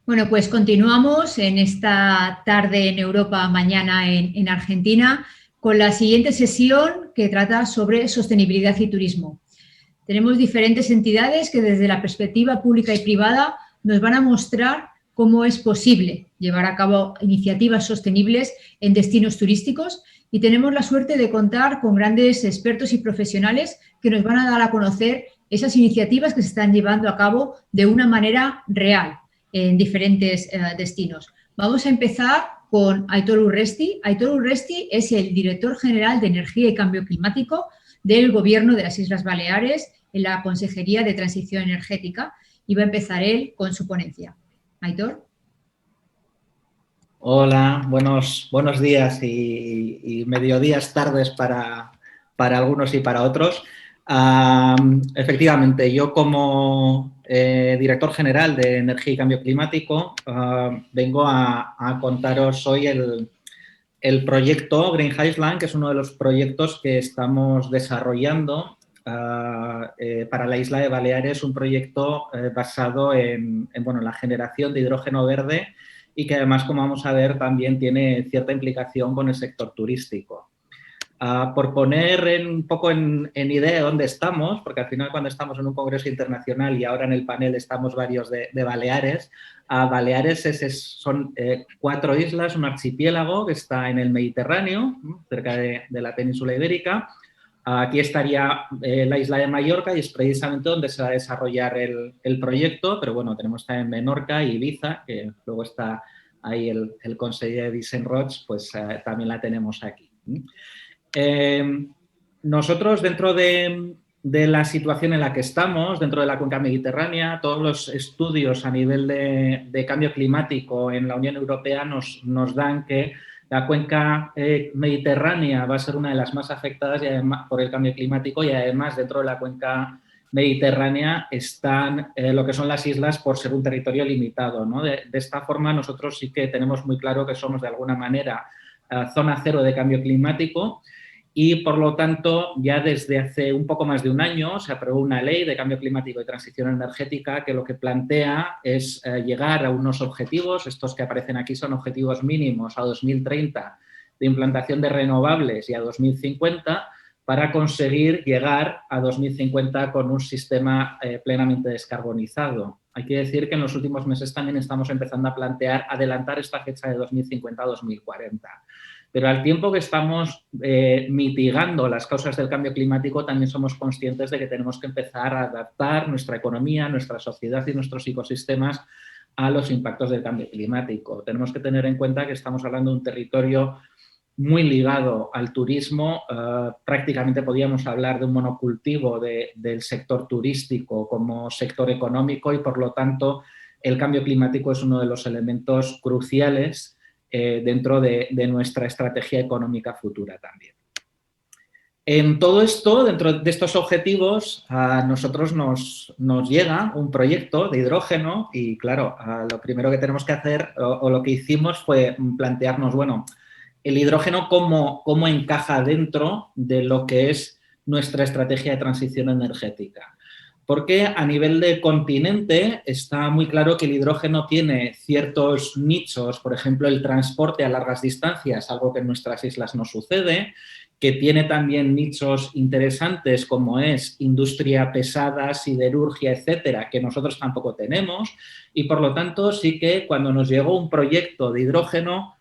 Bueno, pues continuamos en esta tarde en Europa, mañana en Argentina, con la siguiente sesión que trata sobre sostenibilidad y turismo. Tenemos diferentes entidades que desde la perspectiva pública y privada nos van a mostrar cómo es posible llevar a cabo iniciativas sostenibles en destinos turísticos y tenemos la suerte de contar con grandes expertos y profesionales que nos van a dar a conocer esas iniciativas que se están llevando a cabo de una manera real en diferentes destinos. Vamos a empezar con Aitor Urresti. Aitor Urresti es el director general de Energía y Cambio Climático del Gobierno de las Islas Baleares en la Consejería de Transición Energética y va a empezar él con su ponencia. Aitor. Hola, buenos días y mediodías, tardes para algunos y para otros. Efectivamente, yo como director general de Energía y Cambio Climático vengo a contaros hoy el proyecto Green Highland, que es uno de los proyectos que estamos desarrollando para la isla de Baleares, un proyecto basado en la generación de hidrógeno verde y que además, como vamos a ver, también tiene cierta implicación con el sector turístico. Por poner un poco en idea de dónde estamos, porque al final cuando estamos en un congreso internacional y ahora en el panel estamos varios de Baleares, Baleares son 4 islas, un archipiélago que está en el Mediterráneo, cerca de la península ibérica. Aquí estaría la isla de Mallorca y es precisamente donde se va a desarrollar el proyecto, pero bueno, tenemos también Menorca y Ibiza, que luego está ahí el conseller Vicent-Roig, pues también la tenemos aquí. Nosotros, dentro de la situación en la que estamos, dentro de la cuenca mediterránea, todos los estudios a nivel de cambio climático en la Unión Europea nos dan que la cuenca mediterránea va a ser una de las más afectadas y además, por el cambio climático, y además dentro de la cuenca mediterránea están lo que son las islas por ser un territorio limitado, ¿no? De esta forma nosotros sí que tenemos muy claro que somos de alguna manera zona cero de cambio climático. Y, por lo tanto, ya desde hace un poco más de un año se aprobó una ley de cambio climático y transición energética que lo que plantea es llegar a unos objetivos. Estos que aparecen aquí son objetivos mínimos a 2030 de implantación de renovables y a 2050 para conseguir llegar a 2050 con un sistema plenamente descarbonizado. Hay que decir que en los últimos meses también estamos empezando a plantear adelantar esta fecha de 2050 a 2040. Pero al tiempo que estamos mitigando las causas del cambio climático, también somos conscientes de que tenemos que empezar a adaptar nuestra economía, nuestra sociedad y nuestros ecosistemas a los impactos del cambio climático. Tenemos que tener en cuenta que estamos hablando de un territorio muy ligado al turismo. Prácticamente podríamos hablar de un monocultivo del sector turístico como sector económico y, por lo tanto, el cambio climático es uno de los elementos cruciales dentro de nuestra estrategia económica futura también. En todo esto, dentro de estos objetivos, a nosotros nos llega un proyecto de hidrógeno y, claro, lo primero que tenemos que hacer o lo que hicimos fue plantearnos, bueno, el hidrógeno cómo encaja dentro de lo que es nuestra estrategia de transición energética. Porque a nivel de continente está muy claro que el hidrógeno tiene ciertos nichos, por ejemplo, el transporte a largas distancias, algo que en nuestras islas no sucede, que tiene también nichos interesantes como es industria pesada, siderurgia, etcétera, que nosotros tampoco tenemos, y por lo tanto sí que cuando nos llegó un proyecto de hidrógeno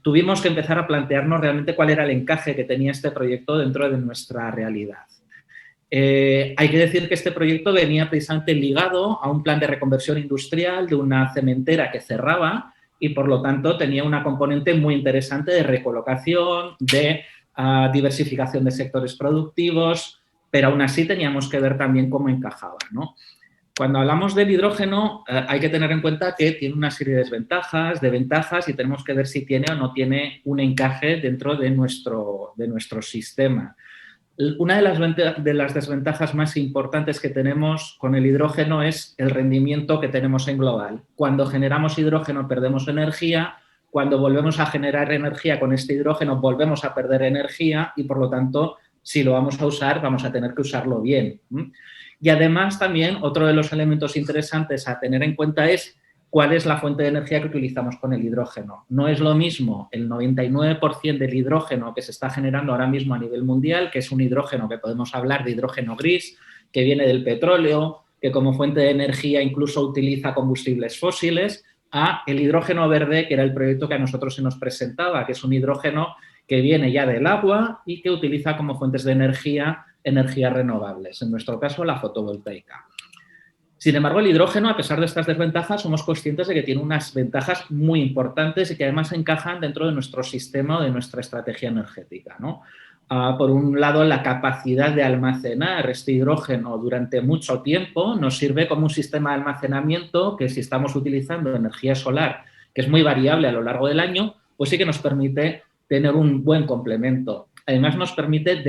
tuvimos que empezar a plantearnos realmente cuál era el encaje que tenía este proyecto dentro de nuestra realidad. Hay que decir que este proyecto venía precisamente ligado a un plan de reconversión industrial de una cementera que cerraba y, por lo tanto, tenía una componente muy interesante de recolocación, de diversificación de sectores productivos, pero aún así teníamos que ver también cómo encajaba, ¿no? Cuando hablamos del hidrógeno hay que tener en cuenta que tiene una serie de desventajas, de ventajas, y tenemos que ver si tiene o no tiene un encaje dentro de nuestro sistema. Una de las desventajas más importantes que tenemos con el hidrógeno es el rendimiento que tenemos en global. Cuando generamos hidrógeno perdemos energía, cuando volvemos a generar energía con este hidrógeno volvemos a perder energía y, por lo tanto, si lo vamos a usar, vamos a tener que usarlo bien. Y además también otro de los elementos interesantes a tener en cuenta es cuál es la fuente de energía que utilizamos con el hidrógeno. No es lo mismo el 99% del hidrógeno que se está generando ahora mismo a nivel mundial, que es un hidrógeno que podemos hablar de hidrógeno gris, que viene del petróleo, que como fuente de energía incluso utiliza combustibles fósiles, a el hidrógeno verde, que era el proyecto que a nosotros se nos presentaba, que es un hidrógeno que viene ya del agua y que utiliza como fuentes de energía energías renovables, en nuestro caso la fotovoltaica. Sin embargo, el hidrógeno, a pesar de estas desventajas, somos conscientes de que tiene unas ventajas muy importantes y que además encajan dentro de nuestro sistema o de nuestra estrategia energética, ¿no? Por un lado, la capacidad de almacenar este hidrógeno durante mucho tiempo nos sirve como un sistema de almacenamiento que, si estamos utilizando energía solar, que es muy variable a lo largo del año, pues sí que nos permite tener un buen complemento. Además, nos permite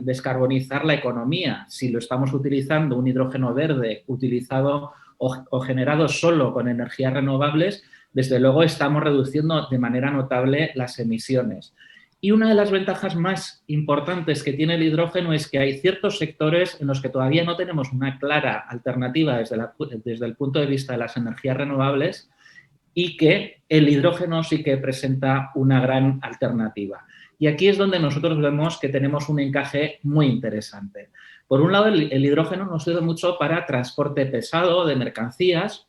descarbonizar la economía. Si lo estamos utilizando, un hidrógeno verde utilizado o generado solo con energías renovables, desde luego estamos reduciendo de manera notable las emisiones. Y una de las ventajas más importantes que tiene el hidrógeno es que hay ciertos sectores en los que todavía no tenemos una clara alternativa desde el punto de vista de las energías renovables y que el hidrógeno sí que presenta una gran alternativa. Y aquí es donde nosotros vemos que tenemos un encaje muy interesante. Por un lado, el hidrógeno nos sirve mucho para transporte pesado de mercancías,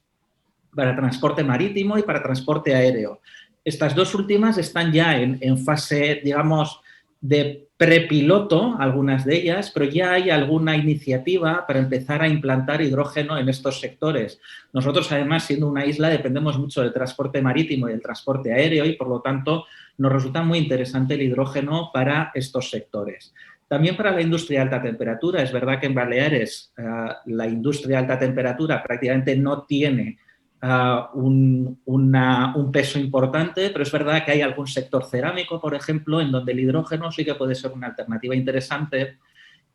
para transporte marítimo y para transporte aéreo. Estas dos últimas están ya en fase, digamos, de prepiloto, algunas de ellas, pero ya hay alguna iniciativa para empezar a implantar hidrógeno en estos sectores. Nosotros, además, siendo una isla, dependemos mucho del transporte marítimo y del transporte aéreo y, por lo tanto, nos resulta muy interesante el hidrógeno para estos sectores. También para la industria de alta temperatura. Es verdad que en Baleares la industria de alta temperatura prácticamente no tiene un peso importante, pero es verdad que hay algún sector cerámico, por ejemplo, en donde el hidrógeno sí que puede ser una alternativa interesante.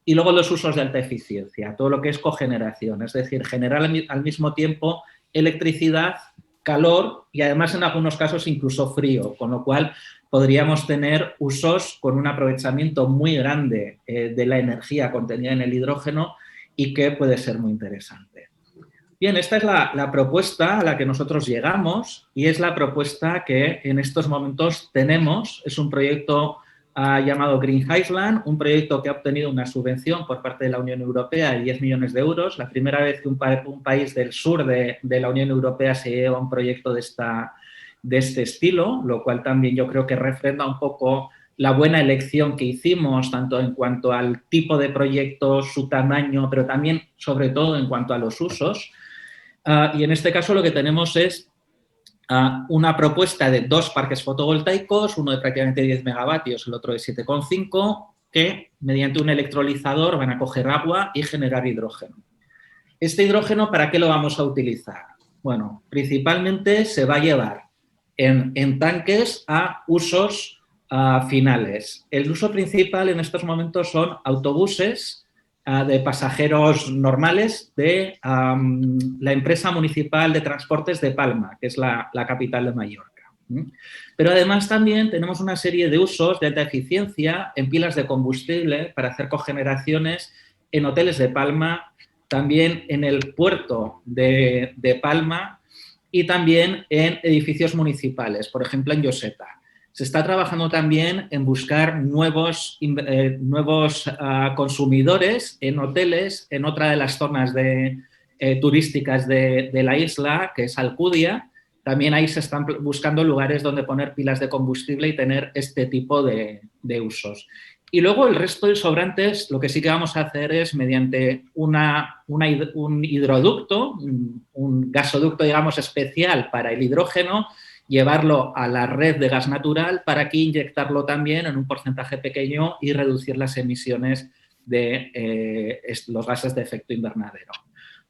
Y luego los usos de alta eficiencia, todo lo que es cogeneración, es decir, generar al mismo tiempo electricidad, calor y además en algunos casos incluso frío, con lo cual podríamos tener usos con un aprovechamiento muy grande de la energía contenida en el hidrógeno y que puede ser muy interesante. Bien, esta es la propuesta a la que nosotros llegamos y es la propuesta que en estos momentos tenemos. Es un proyecto llamado Green Highland, un proyecto que ha obtenido una subvención por parte de la Unión Europea de 10 millones de euros. La primera vez que un país del sur de la Unión Europea se lleva un proyecto de este estilo, lo cual también yo creo que refrenda un poco la buena elección que hicimos, tanto en cuanto al tipo de proyecto, su tamaño, pero también, sobre todo, en cuanto a los usos. Y en este caso lo que tenemos es una propuesta de 2 parques fotovoltaicos, uno de prácticamente 10 megavatios, el otro de 7,5, que mediante un electrolizador van a coger agua y generar hidrógeno. ¿Este hidrógeno para qué lo vamos a utilizar? Bueno, principalmente se va a llevar en tanques a usos finales. El uso principal en estos momentos son autobuses de pasajeros normales de la empresa municipal de transportes de Palma, que es la capital de Mallorca. Pero además también tenemos una serie de usos de alta eficiencia en pilas de combustible para hacer cogeneraciones en hoteles de Palma, también en el puerto de Palma y también en edificios municipales, por ejemplo en Lloseta. Se está trabajando también en buscar nuevos consumidores en hoteles, en otra de las zonas turísticas de la isla, que es Alcudia. También ahí se están buscando lugares donde poner pilas de combustible y tener este tipo de usos. Y luego el resto de sobrantes, lo que sí que vamos a hacer es, mediante un hidroducto, un gasoducto, digamos, especial para el hidrógeno, llevarlo a la red de gas natural para aquí inyectarlo también en un porcentaje pequeño y reducir las emisiones de los gases de efecto invernadero.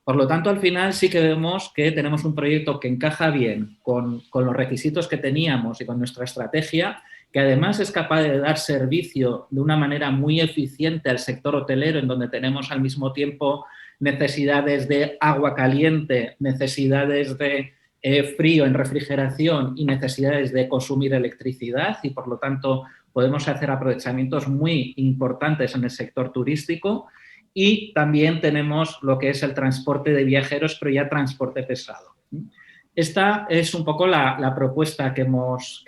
Por lo tanto, al final sí que vemos que tenemos un proyecto que encaja bien con los requisitos que teníamos y con nuestra estrategia, que además es capaz de dar servicio de una manera muy eficiente al sector hotelero, en donde tenemos al mismo tiempo necesidades de agua caliente, necesidades de frío en refrigeración y necesidades de consumir electricidad y, por lo tanto, podemos hacer aprovechamientos muy importantes en el sector turístico. Y también tenemos lo que es el transporte de viajeros, pero ya transporte pesado. Esta es un poco la propuesta que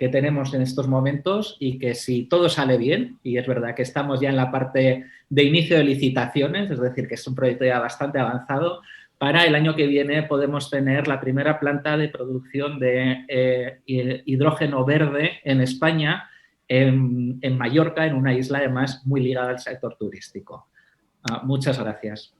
tenemos en estos momentos y que si todo sale bien, y es verdad que estamos ya en la parte de inicio de licitaciones, es decir, que es un proyecto ya bastante avanzado, para el año que viene podemos tener la primera planta de producción de hidrógeno verde en España, en Mallorca, en una isla además muy ligada al sector turístico. Muchas gracias.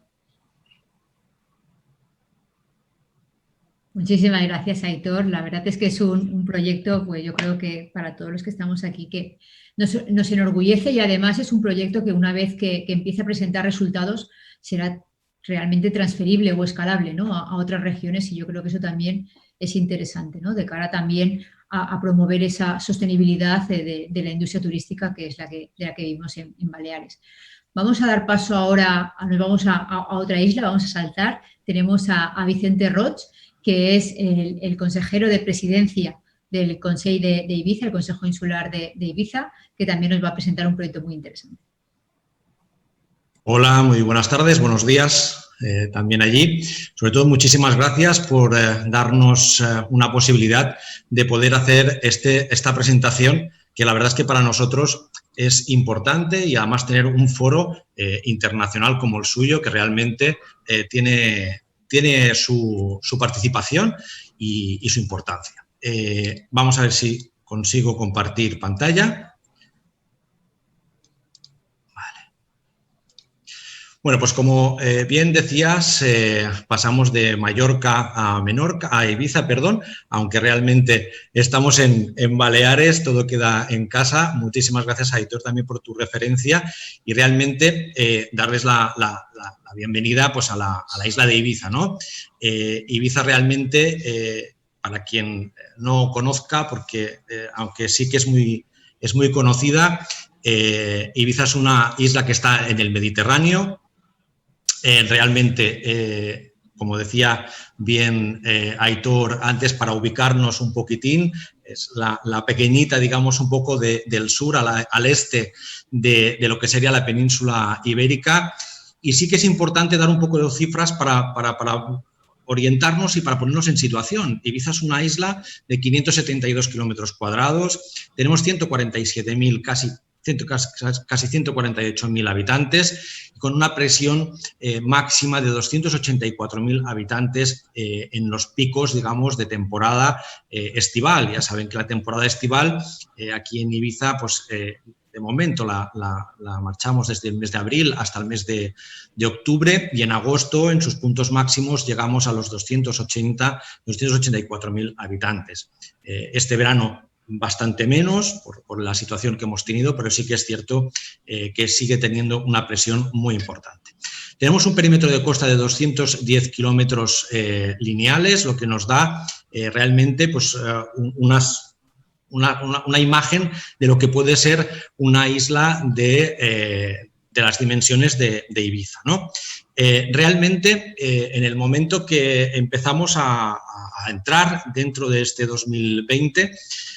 Muchísimas gracias, Aitor. La verdad es que es un proyecto, pues yo creo que para todos los que estamos aquí, que nos enorgullece, y además es un proyecto que una vez que empiece a presentar resultados será realmente transferible o escalable, ¿no?, a otras regiones, y yo creo que eso también es interesante, ¿no?, de cara también a promover esa sostenibilidad de la industria turística, que es de la que vivimos en Baleares. Vamos a dar paso ahora, nos vamos a otra isla, vamos a saltar. Tenemos a Vicente Roig, que es el consejero de presidencia del Consell de Ibiza, el Consejo Insular de Ibiza, que también nos va a presentar un proyecto muy interesante. Hola, muy buenas tardes, buenos días también allí. Sobre todo, muchísimas gracias por darnos una posibilidad de poder hacer esta presentación, que la verdad es que para nosotros es importante, y además tener un foro internacional como el suyo, que realmente tiene su participación y su importancia. Vamos a ver si consigo compartir pantalla. Vale. Bueno, pues como bien decías, pasamos de Mallorca a Ibiza, perdón, aunque realmente estamos en Baleares, todo queda en casa. Muchísimas gracias, Aitor, también por tu referencia, y realmente darles la bienvenida, pues, a la isla de Ibiza, ¿no? Ibiza realmente, para quien no conozca, porque aunque sí que es muy conocida, Ibiza es una isla que está en el Mediterráneo. Realmente, como decía bien Aitor antes, para ubicarnos un poquitín, es la pequeñita, digamos, un poco del sur al este de lo que sería la península ibérica. Y sí que es importante dar un poco de cifras para orientarnos y para ponernos en situación. Ibiza es una isla de 572 kilómetros cuadrados, tenemos 147.000, casi 148.000 habitantes, con una presión máxima de 284.000 habitantes en los picos, digamos, de temporada estival. Ya saben que la temporada estival aquí en Ibiza, pues de momento la marchamos desde el mes de abril hasta el mes de octubre, y en agosto, en sus puntos máximos, llegamos a los 284.000 habitantes. Este verano bastante menos por la situación que hemos tenido, pero sí que es cierto que sigue teniendo una presión muy importante. Tenemos un perímetro de costa de 210 kilómetros lineales, lo que nos da realmente, pues, una imagen de lo que puede ser una isla de las dimensiones de Ibiza, ¿no? Realmente, en el momento que empezamos a entrar dentro de este 2020,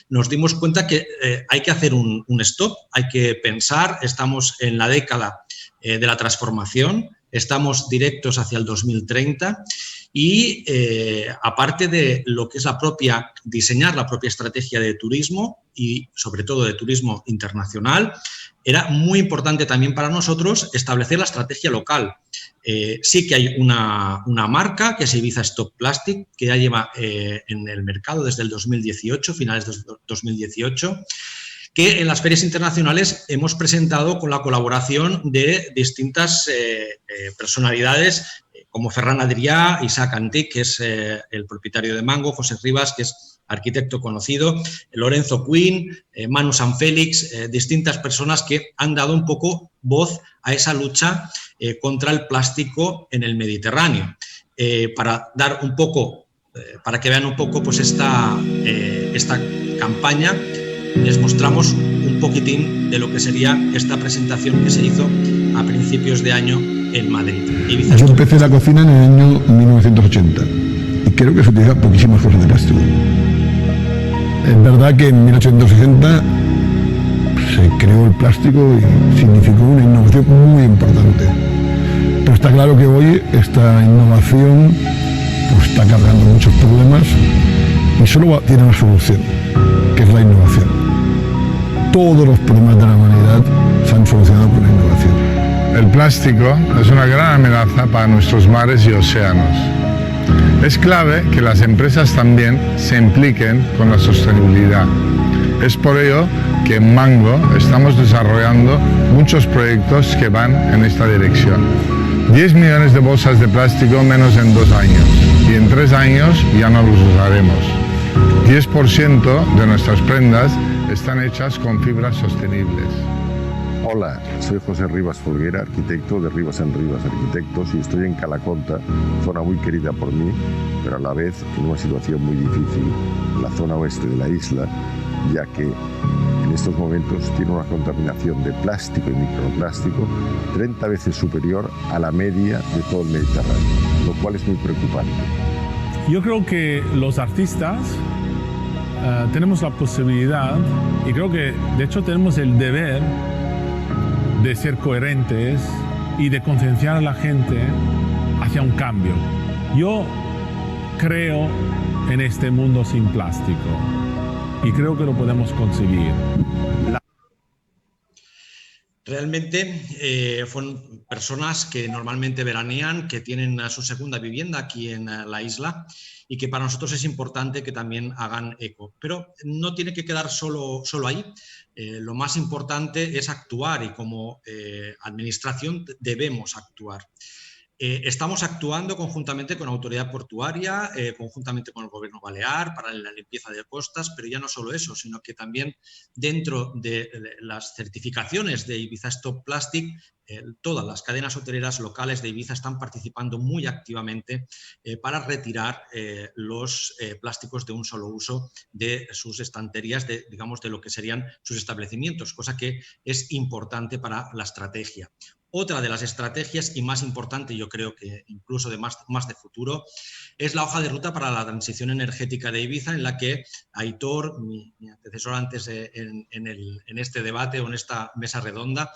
nos dimos cuenta que hay que hacer un stop, hay que pensar. Estamos en la década de la transformación, estamos directos hacia el 2030, y aparte de lo que es diseñar la propia estrategia de turismo, y sobre todo de turismo internacional, era muy importante también para nosotros establecer la estrategia local. Sí que hay una marca, que es Ibiza Stop Plastic, que ya lleva en el mercado desde el 2018, finales de 2018, que en las ferias internacionales hemos presentado con la colaboración de distintas personalidades, como Ferran Adrià, Isaac Antic, que es el propietario de Mango, José Rivas, que es arquitecto conocido, Lorenzo Quinn, Manu Sanfélix, distintas personas que han dado un poco voz a esa lucha contra el plástico en el Mediterráneo. Para dar un poco, para que vean un poco, pues, esta campaña, les mostramos un poquitín de lo que sería esta presentación que se hizo a principios de año en Madrid. Ibiza. Yo empecé la cocina en el año 1980 y creo que se utiliza poquísimas cosas de plástico. Es verdad que en 1860 se creó el plástico y significó una innovación muy importante. Pero está claro que hoy esta innovación, pues, está cargando muchos problemas y solo tiene una solución, que es la innovación. Todos los problemas de la humanidad se han solucionado con la innovación. El plástico es una gran amenaza para nuestros mares y océanos. Es clave que las empresas también se impliquen con la sostenibilidad. Es por ello que en Mango estamos desarrollando muchos proyectos que van en esta dirección. 10 millones de bolsas de plástico menos en 2 años y en 3 años ya no los usaremos. 10% de nuestras prendas están hechas con fibras sostenibles. Hola, soy José Rivas Folguera, arquitecto de Rivas en Rivas Arquitectos, y estoy en Calaconta, zona muy querida por mí, pero a la vez en una situación muy difícil, en la zona oeste de la isla, ya que en estos momentos tiene una contaminación de plástico y microplástico 30 veces superior a la media de todo el Mediterráneo, lo cual es muy preocupante. Yo creo que los artistas tenemos la posibilidad, y creo que de hecho tenemos el deber de ser coherentes y de concienciar a la gente hacia un cambio. Yo creo en este mundo sin plástico y creo que lo podemos conseguir. Realmente fueron personas que normalmente veranean, que tienen su segunda vivienda aquí en la isla y que para nosotros es importante que también hagan eco. Pero no tiene que quedar solo ahí. Lo más importante es actuar y como administración debemos actuar. Estamos actuando conjuntamente con la autoridad portuaria, conjuntamente con el gobierno balear para la limpieza de costas, pero ya no solo eso, sino que también dentro de las certificaciones de Ibiza Stop Plastic, todas las cadenas hoteleras locales de Ibiza están participando muy activamente para retirar los plásticos de un solo uso de sus estanterías, digamos, de lo que serían sus establecimientos, cosa que es importante para la estrategia. Otra de las estrategias y más importante, yo creo que incluso de más de futuro, es la hoja de ruta para la transición energética de Ibiza, en la que Aitor, mi antecesor antes en este debate o en esta mesa redonda,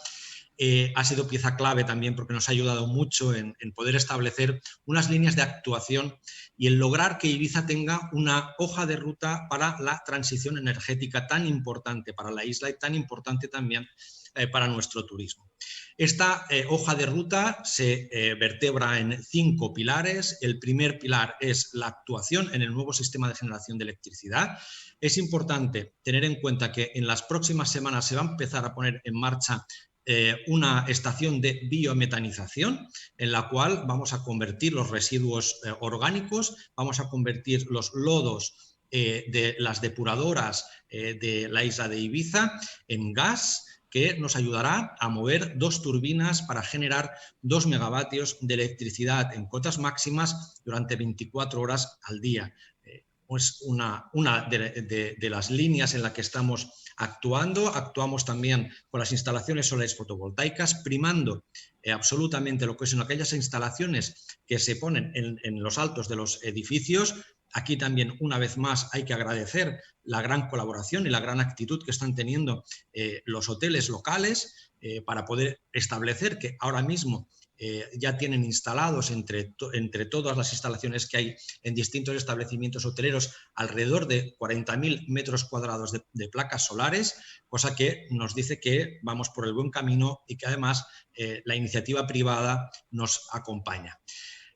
ha sido pieza clave también porque nos ha ayudado mucho en poder establecer unas líneas de actuación y en lograr que Ibiza tenga una hoja de ruta para la transición energética tan importante para la isla y tan importante también para nuestro turismo. Esta hoja de ruta se vertebra en 5 pilares. El primer pilar es la actuación en el nuevo sistema de generación de electricidad. Es importante tener en cuenta que en las próximas semanas se va a empezar a poner en marcha una estación de biometanización en la cual vamos a convertir los residuos orgánicos, vamos a convertir los lodos de las depuradoras de la isla de Ibiza en gas, que nos ayudará a mover 2 turbinas para generar 2 megavatios de electricidad en cotas máximas durante 24 horas al día. Es una de las líneas en la que estamos actuando. Actuamos también con las instalaciones solares fotovoltaicas, primando absolutamente lo que son aquellas instalaciones que se ponen en los altos de los edificios. Aquí también, una vez más, hay que agradecer la gran colaboración y la gran actitud que están teniendo los hoteles locales para poder establecer que ahora mismo ya tienen instalados entre todas las instalaciones que hay en distintos establecimientos hoteleros alrededor de 40.000 metros cuadrados de placas solares, cosa que nos dice que vamos por el buen camino y que además la iniciativa privada nos acompaña.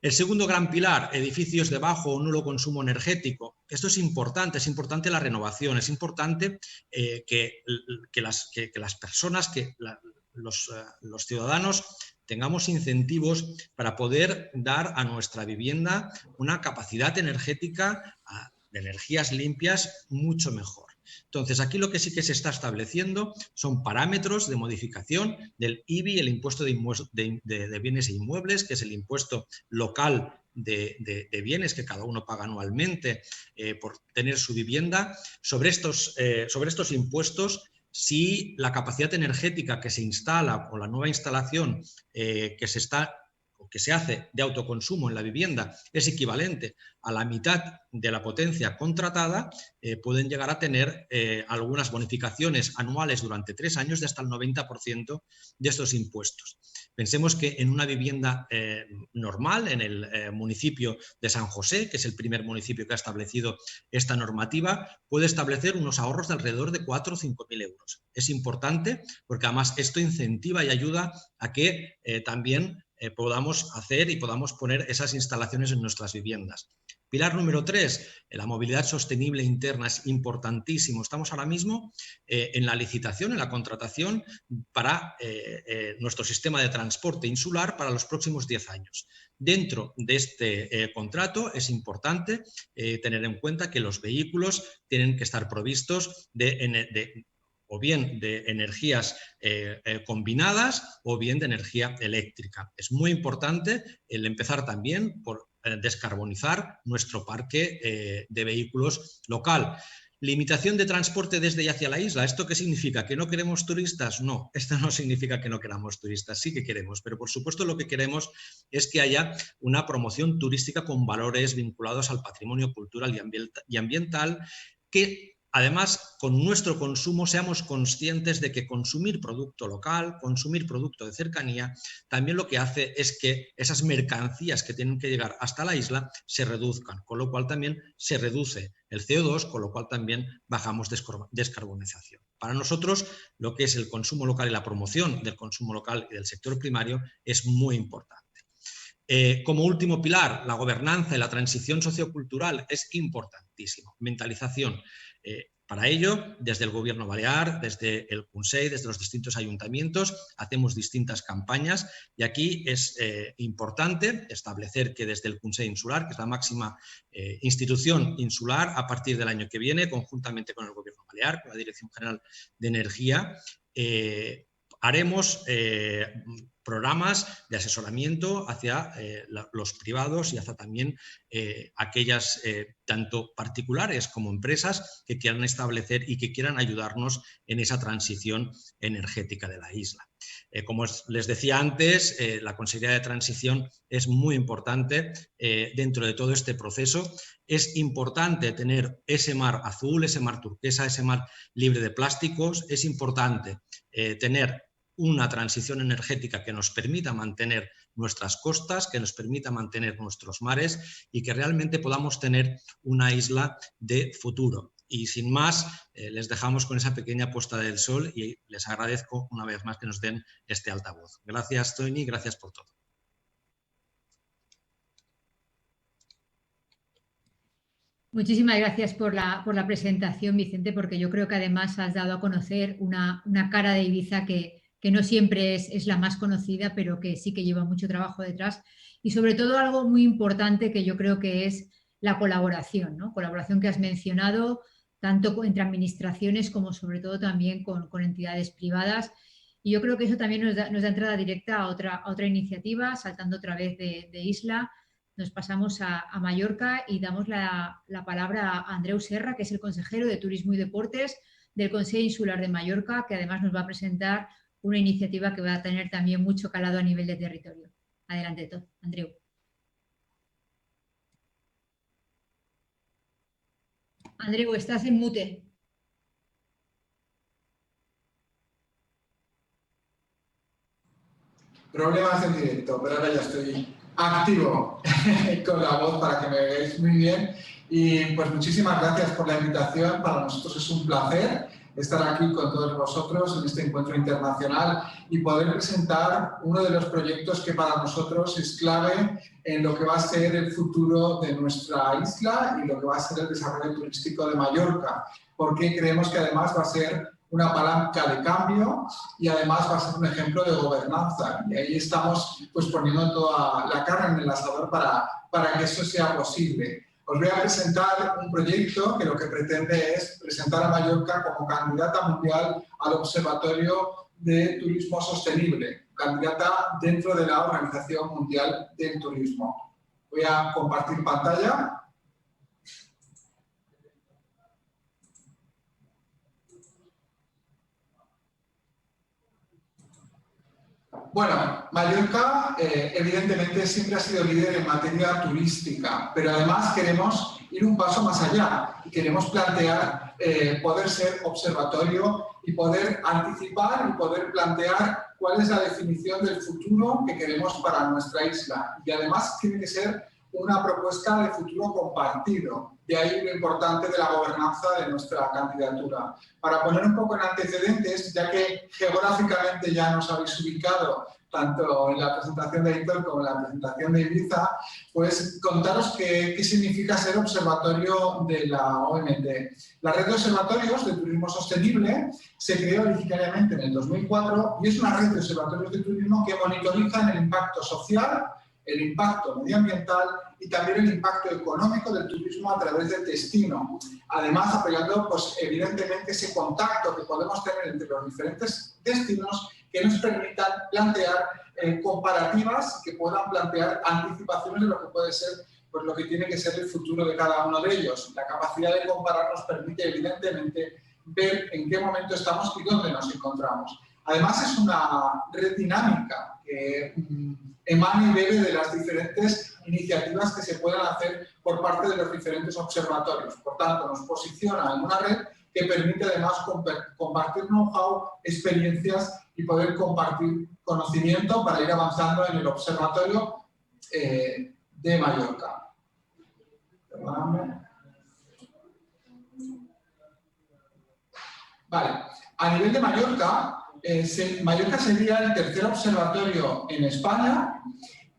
El segundo gran pilar, edificios de bajo o nulo consumo energético. Esto es importante la renovación, es importante que las personas, los ciudadanos tengamos incentivos para poder dar a nuestra vivienda una capacidad energética de energías limpias mucho mejor. Entonces, aquí lo que sí que se está estableciendo son parámetros de modificación del IBI, el impuesto de bienes e inmuebles, que es el impuesto local de bienes que cada uno paga anualmente por tener su vivienda. Sobre estos impuestos, si la capacidad energética que se instala o la nueva instalación que se está o que se hace de autoconsumo en la vivienda es equivalente a la mitad de la potencia contratada, pueden llegar a tener algunas bonificaciones anuales durante 3 años de hasta el 90% de estos impuestos. Pensemos que en una vivienda normal, en el municipio de San José, que es el primer municipio que ha establecido esta normativa, puede establecer unos ahorros de alrededor de 4 o 5.000 euros. Es importante porque además esto incentiva y ayuda a que también podamos hacer y podamos poner esas instalaciones en nuestras viviendas. Pilar número 3, la movilidad sostenible interna es importantísimo. Estamos ahora mismo en la licitación, en la contratación para nuestro sistema de transporte insular para los próximos 10 años. Dentro de este contrato es importante tener en cuenta que los vehículos tienen que estar provistos o bien de energías combinadas o bien de energía eléctrica. Es muy importante el empezar también por descarbonizar nuestro parque de vehículos local. Limitación de transporte desde y hacia la isla. ¿Esto qué significa? ¿Que no queremos turistas? No, esto no significa que no queramos turistas, sí que queremos, pero por supuesto lo que queremos es que haya una promoción turística con valores vinculados al patrimonio cultural y ambiental, que además, con nuestro consumo seamos conscientes de que consumir producto local, consumir producto de cercanía, también lo que hace es que esas mercancías que tienen que llegar hasta la isla se reduzcan, con lo cual también se reduce el CO2, con lo cual también bajamos descarbonización. Para nosotros, lo que es el consumo local y la promoción del consumo local y del sector primario es muy importante. Como último pilar, la gobernanza y la transición sociocultural es importantísimo. Mentalización. Para ello, desde el Gobierno balear, desde el Consell, desde los distintos ayuntamientos, hacemos distintas campañas y aquí es importante establecer que desde el Consell Insular, que es la máxima institución insular, a partir del año que viene, conjuntamente con el Gobierno balear, con la Dirección General de Energía, haremos programas de asesoramiento hacia los privados y hacia también aquellas tanto particulares como empresas que quieran establecer y que quieran ayudarnos en esa transición energética de la isla. Como les decía antes, la Consejería de Transición es muy importante dentro de todo este proceso. Es importante tener ese mar azul, ese mar turquesa, ese mar libre de plásticos. Es importante tener una transición energética que nos permita mantener nuestras costas, que nos permita mantener nuestros mares y que realmente podamos tener una isla de futuro. Y sin más, les dejamos con esa pequeña puesta del sol y les agradezco una vez más que nos den este altavoz. Gracias, Tony, gracias por todo. Muchísimas gracias por la presentación, Vicente, porque yo creo que además has dado a conocer una cara de Ibiza que no siempre es la más conocida, pero que sí que lleva mucho trabajo detrás. Y sobre todo algo muy importante que yo creo que es la colaboración, ¿no? Colaboración que has mencionado, tanto entre administraciones como sobre todo también con entidades privadas. Y yo creo que eso también nos da entrada directa a otra iniciativa, saltando otra vez de isla. Nos pasamos a Mallorca y damos la palabra a Andreu Serra, que es el consejero de Turismo y Deportes del Consell Insular de Mallorca, que además nos va a presentar una iniciativa que va a tener también mucho calado a nivel de territorio. Adelante, Andreu. Andreu, estás en mute. Problemas en directo, pero ahora ya estoy activo con la voz para que me veáis muy bien. Y pues muchísimas gracias por la invitación. Para nosotros es un placer estar aquí con todos vosotros en este encuentro internacional y poder presentar uno de los proyectos que para nosotros es clave en lo que va a ser el futuro de nuestra isla y lo que va a ser el desarrollo turístico de Mallorca, porque creemos que además va a ser una palanca de cambio y además va a ser un ejemplo de gobernanza. Y ahí estamos pues poniendo toda la carne en el asador para que eso sea posible. Os voy a presentar un proyecto que lo que pretende es presentar a Mallorca como candidata mundial al Observatorio de Turismo Sostenible, candidata dentro de la Organización Mundial del Turismo. Voy a compartir pantalla. Bueno, Mallorca evidentemente siempre ha sido líder en materia turística, pero además queremos ir un paso más allá y queremos plantear poder ser observatorio y poder anticipar y poder plantear cuál es la definición del futuro que queremos para nuestra isla. Y además tiene que ser una propuesta de futuro compartido. De ahí lo importante de la gobernanza de nuestra candidatura. Para poner un poco en antecedentes, ya que geográficamente ya nos habéis ubicado tanto en la presentación de Héctor como en la presentación de Ibiza, pues contaros qué significa ser observatorio de la OMT. La red de observatorios de turismo sostenible se creó originariamente en el 2004 y es una red de observatorios de turismo que monitorizan el impacto social, el impacto medioambiental y también el impacto económico del turismo a través del destino. Además, apelando, pues, evidentemente, ese contacto que podemos tener entre los diferentes destinos que nos permitan plantear comparativas, que puedan plantear anticipaciones de lo que puede ser, pues, lo que tiene que ser el futuro de cada uno de ellos. La capacidad de comparar nos permite, evidentemente, ver en qué momento estamos y dónde nos encontramos. Además, es una red dinámica que emana y bebe de las diferentes iniciativas que se puedan hacer por parte de los diferentes observatorios. Por tanto, nos posiciona en una red que permite además compartir know-how, experiencias y poder compartir conocimiento para ir avanzando en el observatorio de Mallorca. Perdóname. Vale. A nivel de Mallorca, Mallorca sería el tercer observatorio en España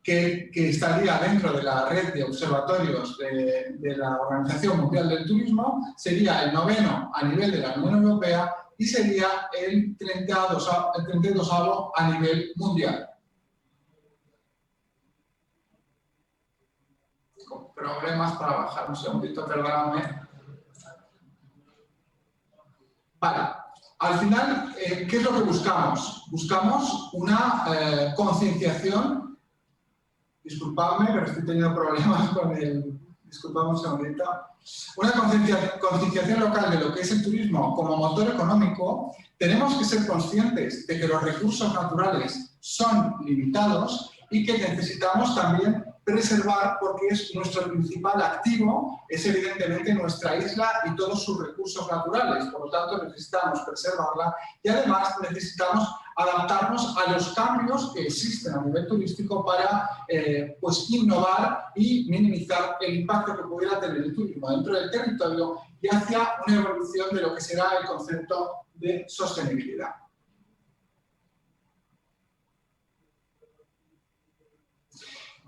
que estaría dentro de la red de observatorios de la Organización Mundial del Turismo, sería el 9º a nivel de la Unión Europea y sería el 32º a nivel mundial. Con problemas para bajar un segundito, perdóname. Vale. Al final, ¿qué es lo que buscamos? Buscamos una concienciación. Disculpadme, pero estoy teniendo problemas con el... Disculpadme un segundito. Una concienciación local de lo que es el turismo como motor económico. Tenemos que ser conscientes de que los recursos naturales son limitados y que necesitamos también preservar, porque es nuestro principal activo, es evidentemente nuestra isla y todos sus recursos naturales. Por lo tanto, necesitamos preservarla y además necesitamos adaptarnos a los cambios que existen a nivel turístico para pues innovar y minimizar el impacto que pudiera tener el turismo dentro del territorio y hacia una evolución de lo que será el concepto de sostenibilidad.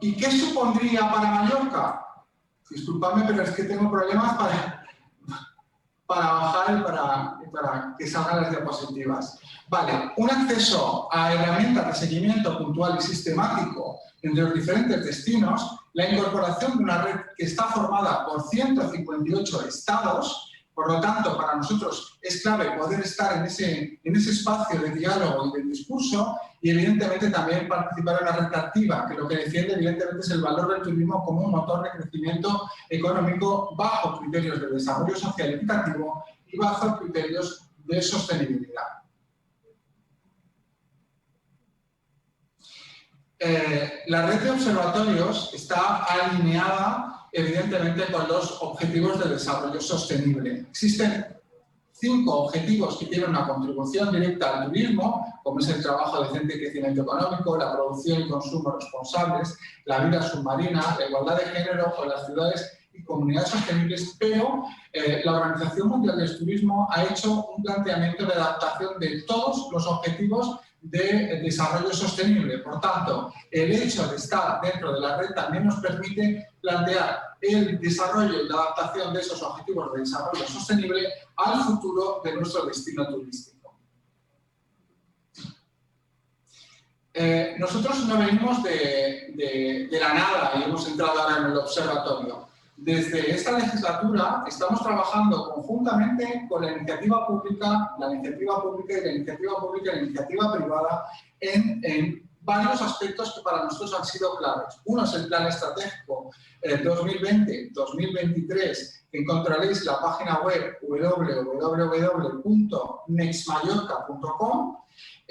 ¿Y qué supondría para Mallorca? Disculpadme, pero es que tengo problemas para bajar y para que salgan las diapositivas. Vale, un acceso a herramientas de seguimiento puntual y sistemático entre los diferentes destinos, la incorporación de una red que está formada por 158 estados. Por lo tanto, para nosotros es clave poder estar en ese espacio de diálogo y de discurso y, evidentemente, también participar en la red activa, que lo que defiende, evidentemente, es el valor del turismo como un motor de crecimiento económico bajo criterios de desarrollo social y equitativo y bajo criterios de sostenibilidad. La red de observatorios está alineada evidentemente con los objetivos de desarrollo sostenible. Existen 5 objetivos que tienen una contribución directa al turismo, como es el trabajo decente y crecimiento económico, la producción y consumo responsables, la vida submarina, la igualdad de género o las ciudades y comunidades sostenibles, pero la Organización Mundial del Turismo ha hecho un planteamiento de adaptación de todos los objetivos de desarrollo sostenible. Por tanto, el hecho de estar dentro de la red también nos permite plantear el desarrollo y la adaptación de esos objetivos de desarrollo sostenible al futuro de nuestro destino turístico. Nosotros no venimos de la nada y hemos entrado ahora en el observatorio. Desde esta legislatura estamos trabajando conjuntamente con la iniciativa pública y la iniciativa privada en varios aspectos que para nosotros han sido claves. Uno es el plan estratégico 2020-2023, que encontraréis en la página web www.nextmallorca.com.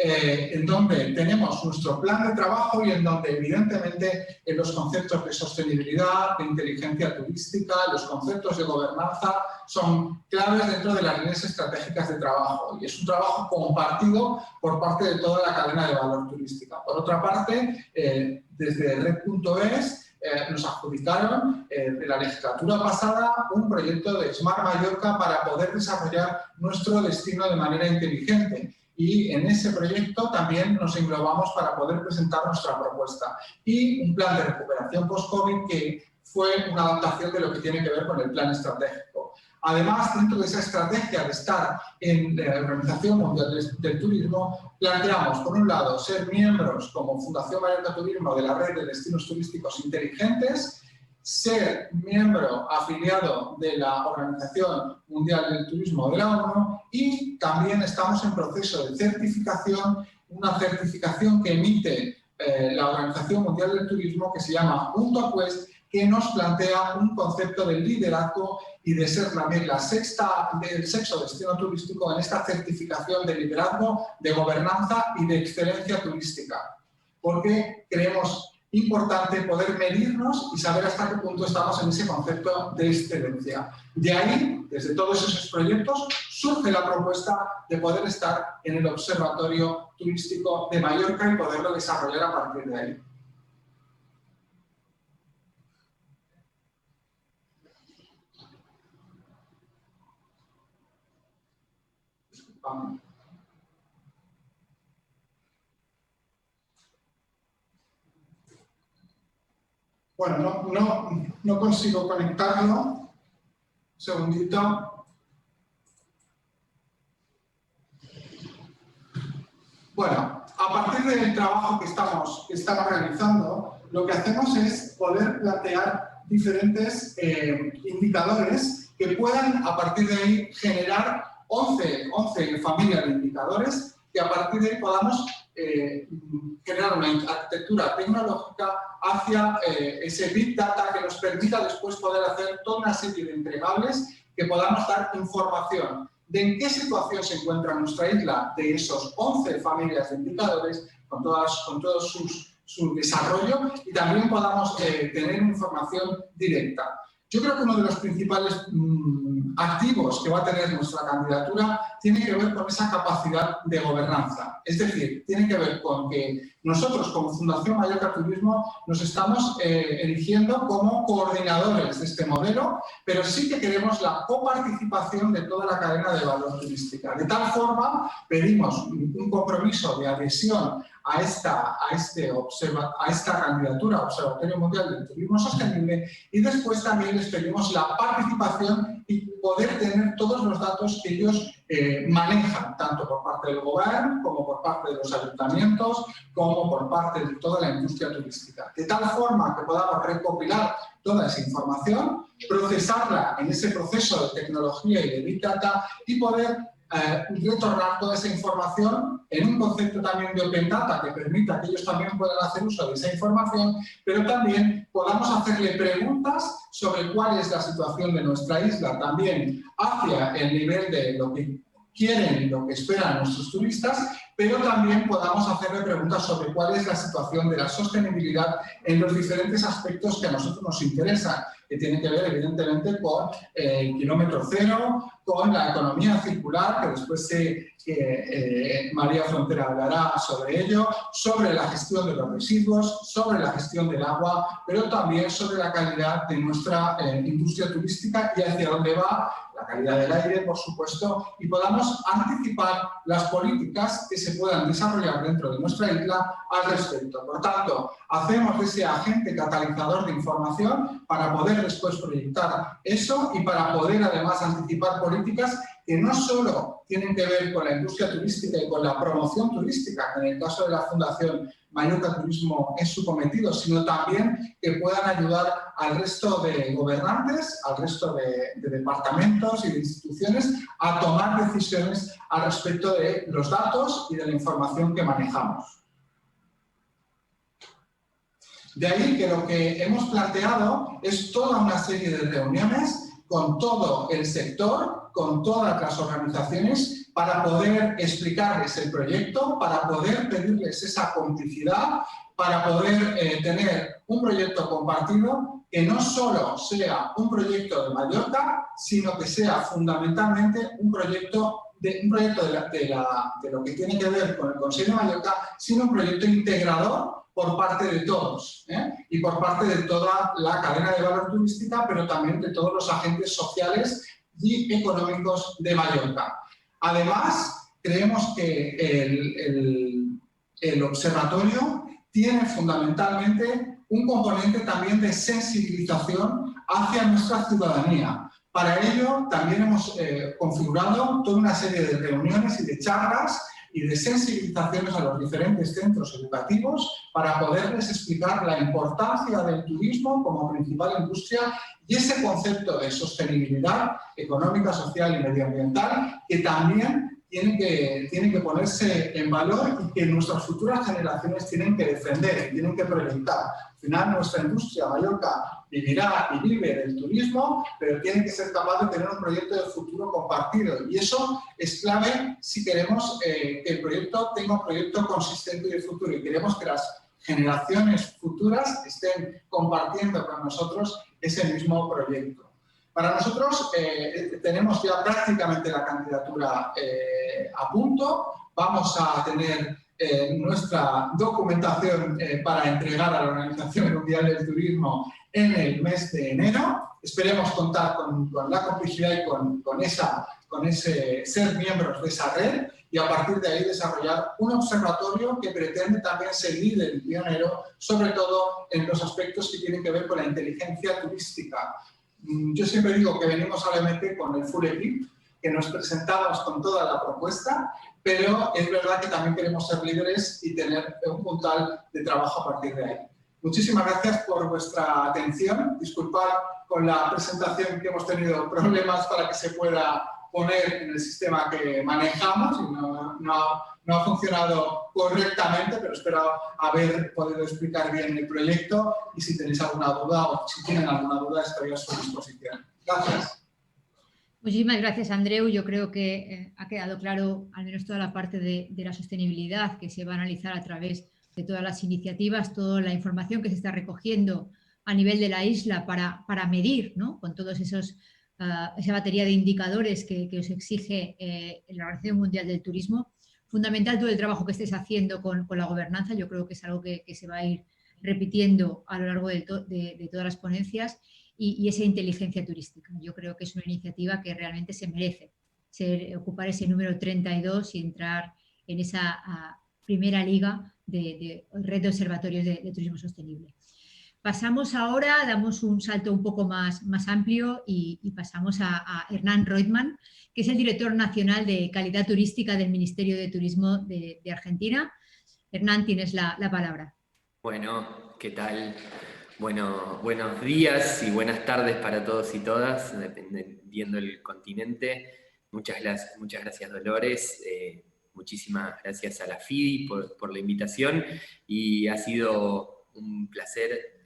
en donde tenemos nuestro plan de trabajo y en donde evidentemente en los conceptos de sostenibilidad, de inteligencia turística, los conceptos de gobernanza son claves dentro de las líneas estratégicas de trabajo y es un trabajo compartido por parte de toda la cadena de valor turística. Por otra parte, desde Red.es nos adjudicaron en la legislatura pasada un proyecto de Smart Mallorca para poder desarrollar nuestro destino de manera inteligente. Y en ese proyecto también nos englobamos para poder presentar nuestra propuesta. Y un plan de recuperación post-COVID que fue una adaptación de lo que tiene que ver con el plan estratégico. Además, dentro de esa estrategia de estar en la Organización Mundial del Turismo, planteamos, por un lado, ser miembros como Fundación Mallorca Turismo de la Red de Destinos Turísticos Inteligentes, ser miembro afiliado de la Organización Mundial del Turismo de la ONU y también estamos en proceso de certificación, una certificación que emite la Organización Mundial del Turismo que se llama UNTOQUEST, que nos plantea un concepto del liderazgo y de ser también la del sexto destino turístico en esta certificación de liderazgo, de gobernanza y de excelencia turística. Porque creemos importante poder medirnos y saber hasta qué punto estamos en ese concepto de excelencia. De ahí, desde todos esos proyectos, surge la propuesta de poder estar en el Observatorio Turístico de Mallorca y poderlo desarrollar a partir de ahí. Bueno, no consigo conectarlo. Un segundito. Bueno, a partir del trabajo que estamos realizando, lo que hacemos es poder plantear diferentes indicadores que puedan, a partir de ahí, generar 11 familias de indicadores que a partir de ahí podamos generar una arquitectura tecnológica hacia ese Big Data que nos permita después poder hacer toda una serie de entregables que podamos dar información de en qué situación se encuentra nuestra isla de esos 11 familias de indicadores con todo su desarrollo y también podamos tener información directa. Yo creo que uno de los principales activos que va a tener nuestra candidatura tiene que ver con esa capacidad de gobernanza. Es decir, tiene que ver con que nosotros como Fundación Mallorca Turismo nos estamos erigiendo como coordinadores de este modelo, pero sí que queremos la coparticipación de toda la cadena de valor turística. De tal forma, pedimos un compromiso de adhesión a esta candidatura Observatorio Mundial del Turismo Sostenible y después también les pedimos la participación y poder tener todos los datos que ellos manejan, tanto por parte del gobierno como por parte de los ayuntamientos, como por parte de toda la industria turística. De tal forma que podamos recopilar toda esa información, procesarla en ese proceso de tecnología y de Big Data y poder retornar toda esa información en un concepto también de Open Data que permita que ellos también puedan hacer uso de esa información, pero también podamos hacerle preguntas sobre cuál es la situación de nuestra isla también hacia el nivel de lo que quieren y lo que esperan nuestros turistas, pero también podamos hacerle preguntas sobre cuál es la situación de la sostenibilidad en los diferentes aspectos que a nosotros nos interesan, que tienen que ver evidentemente con el kilómetro cero, con la economía circular, que después María Frontera hablará sobre ello, sobre la gestión de los residuos, sobre la gestión del agua, pero también sobre la calidad de nuestra industria turística y hacia dónde va la calidad del aire, por supuesto, y podamos anticipar las políticas que se puedan desarrollar dentro de nuestra isla al respecto. Por tanto, hacemos ese agente catalizador de información para poder después proyectar eso y para poder además anticipar políticas que no solo tienen que ver con la industria turística y con la promoción turística, que en el caso de la Fundación Mallorca Turismo es su cometido, sino también que puedan ayudar al resto de gobernantes, al resto de departamentos y de instituciones a tomar decisiones al respecto de los datos y de la información que manejamos. De ahí que lo que hemos planteado es toda una serie de reuniones con todo el sector con todas las organizaciones para poder explicarles el proyecto, para poder pedirles esa complicidad, para poder tener un proyecto compartido que no solo sea un proyecto de Mallorca, sino que sea fundamentalmente un proyecto de lo que tiene que ver con el Consell de Mallorca, sino un proyecto integrador por parte de todos, y por parte de toda la cadena de valor turística, pero también de todos los agentes sociales y económicos de Mallorca. Además, creemos que el observatorio tiene fundamentalmente un componente también de sensibilización hacia nuestra ciudadanía. Para ello, también hemos configurado toda una serie de reuniones y de charlas y de sensibilizaciones a los diferentes centros educativos para poderles explicar la importancia del turismo como principal industria y ese concepto de sostenibilidad económica, social y medioambiental que también tiene que ponerse en valor y que nuestras futuras generaciones tienen que defender y tienen que proyectar. Al final, nuestra industria, Mallorca, vivirá y vive del turismo, pero tiene que ser capaz de tener un proyecto de futuro compartido. Y eso es clave si queremos que el proyecto tenga un proyecto consistente y de futuro. Y queremos que las generaciones futuras estén compartiendo con nosotros ese mismo proyecto. Para nosotros tenemos ya prácticamente la candidatura a punto. Vamos a tener nuestra documentación para entregar a la Organización Mundial del Turismo en el mes de enero. Esperemos contar con la complicidad y con ese ser miembros de esa red y a partir de ahí desarrollar un observatorio que pretende también ser líder y pionero, sobre todo en los aspectos que tienen que ver con la inteligencia turística. Yo siempre digo que venimos al MT con el full equip, que nos presentamos con toda la propuesta, pero es verdad que también queremos ser líderes y tener un puntal de trabajo a partir de ahí. Muchísimas gracias por vuestra atención. Disculpad con la presentación que hemos tenido problemas para que se pueda poner en el sistema que manejamos y no ha funcionado correctamente, pero espero haber podido explicar bien el proyecto y si tenéis alguna duda o si tienen alguna duda estoy a su disposición. Gracias. Muchísimas gracias, Andreu. Yo creo que ha quedado claro al menos toda la parte de la sostenibilidad que se va a analizar a través de todas las iniciativas, toda la información que se está recogiendo a nivel de la isla para medir, ¿no?, con todos esos esa batería de indicadores que os exige la Organización Mundial del Turismo. Fundamental todo el trabajo que estéis haciendo con la gobernanza. Yo creo que es algo que se va a ir repitiendo a lo largo de todas las ponencias y esa inteligencia turística. Yo creo que es una iniciativa que realmente se merece ocupar ese número 32 y entrar en esa primera liga de red de observatorios de turismo sostenible. Pasamos ahora, damos un salto un poco más amplio y pasamos a Hernán Reutemann, que es el director nacional de calidad turística del Ministerio de Turismo de Argentina. Hernán, tienes la palabra. Bueno, ¿qué tal? Bueno, buenos días y buenas tardes para todos y todas, dependiendo del continente. Muchas gracias, Dolores. Muchísimas gracias a la FIDI por la invitación y ha sido un placer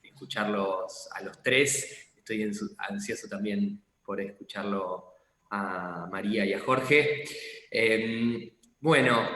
escucharlos a los tres. Estoy ansioso también por escucharlo a María y a Jorge. Bueno,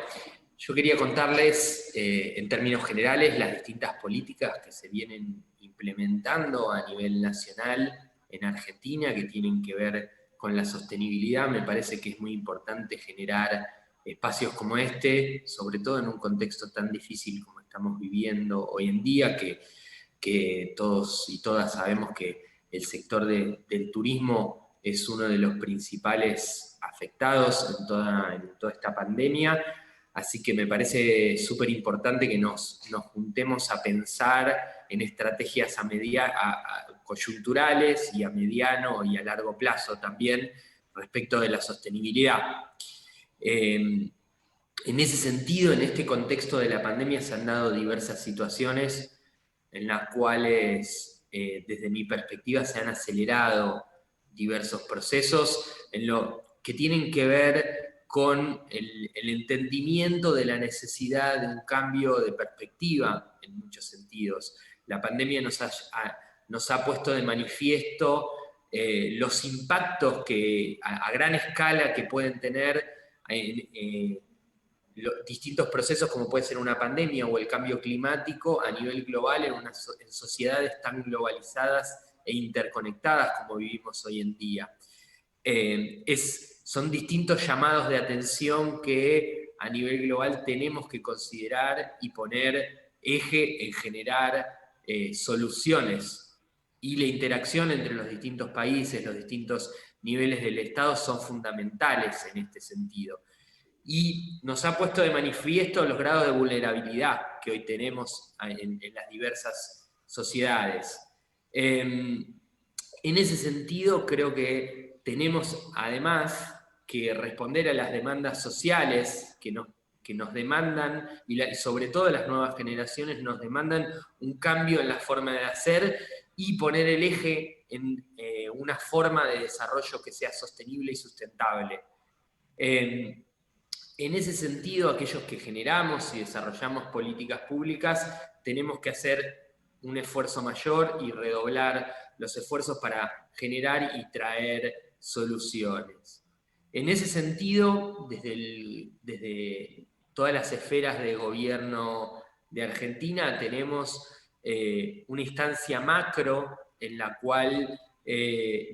yo quería contarles en términos generales las distintas políticas que se vienen implementando a nivel nacional en Argentina que tienen que ver con la sostenibilidad. Me parece que es muy importante generar espacios como este, sobre todo en un contexto tan difícil como estamos viviendo hoy en día, que todos y todas sabemos que el sector del turismo es uno de los principales afectados en toda esta pandemia, así que me parece súper importante que nos juntemos a pensar en estrategias coyunturales y a mediano y a largo plazo también respecto de la sostenibilidad. En ese sentido, en este contexto de la pandemia se han dado diversas situaciones en las cuales, desde mi perspectiva, se han acelerado diversos procesos en lo que tienen que ver con el entendimiento de la necesidad de un cambio de perspectiva en muchos sentidos. La pandemia nos ha puesto de manifiesto los impactos que, a gran escala que pueden tener distintos procesos como puede ser una pandemia o el cambio climático a nivel global en sociedades tan globalizadas e interconectadas como vivimos hoy en día. Son distintos llamados de atención que a nivel global tenemos que considerar y poner eje en generar soluciones. Y la interacción entre los distintos países, los distintos niveles del Estado son fundamentales en este sentido. Y nos ha puesto de manifiesto los grados de vulnerabilidad que hoy tenemos en las diversas sociedades. En ese sentido, creo que tenemos además que responder a las demandas sociales que nos demandan, y sobre todo las nuevas generaciones nos demandan un cambio en la forma de hacer y poner el eje en una forma de desarrollo que sea sostenible y sustentable. En ese sentido, aquellos que generamos y desarrollamos políticas públicas, tenemos que hacer un esfuerzo mayor y redoblar los esfuerzos para generar y traer soluciones. En ese sentido, desde todas las esferas de gobierno de Argentina tenemos una instancia macro en la cual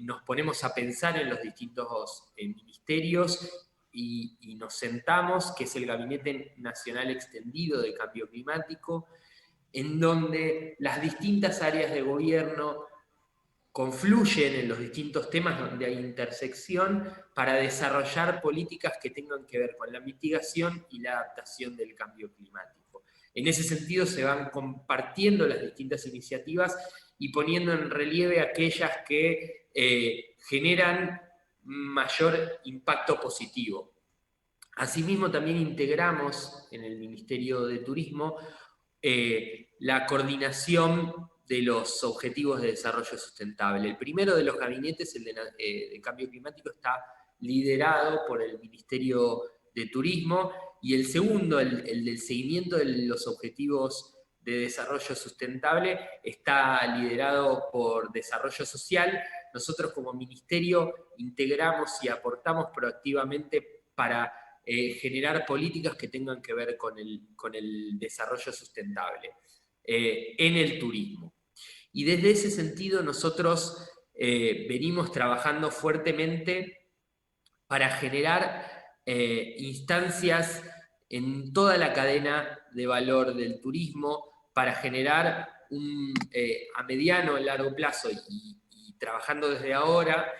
nos ponemos a pensar en los distintos ministerios y nos sentamos, que es el Gabinete Nacional Extendido de Cambio Climático, en donde las distintas áreas de gobierno confluyen en los distintos temas donde hay intersección para desarrollar políticas que tengan que ver con la mitigación y la adaptación del cambio climático. En ese sentido se van compartiendo las distintas iniciativas y poniendo en relieve aquellas que generan mayor impacto positivo. Asimismo, también integramos en el Ministerio de Turismo la coordinación de los Objetivos de Desarrollo Sustentable. El primero de los gabinetes, el de Cambio Climático, está liderado por el Ministerio de Turismo, y el segundo, el del seguimiento de los Objetivos de Desarrollo Sustentable, está liderado por Desarrollo Social. Nosotros como Ministerio integramos y aportamos proactivamente para generar políticas que tengan que ver con el desarrollo sustentable en el turismo. Y desde ese sentido nosotros venimos trabajando fuertemente para generar instancias en toda la cadena de valor del turismo, para generar a mediano y largo plazo, y trabajando desde ahora,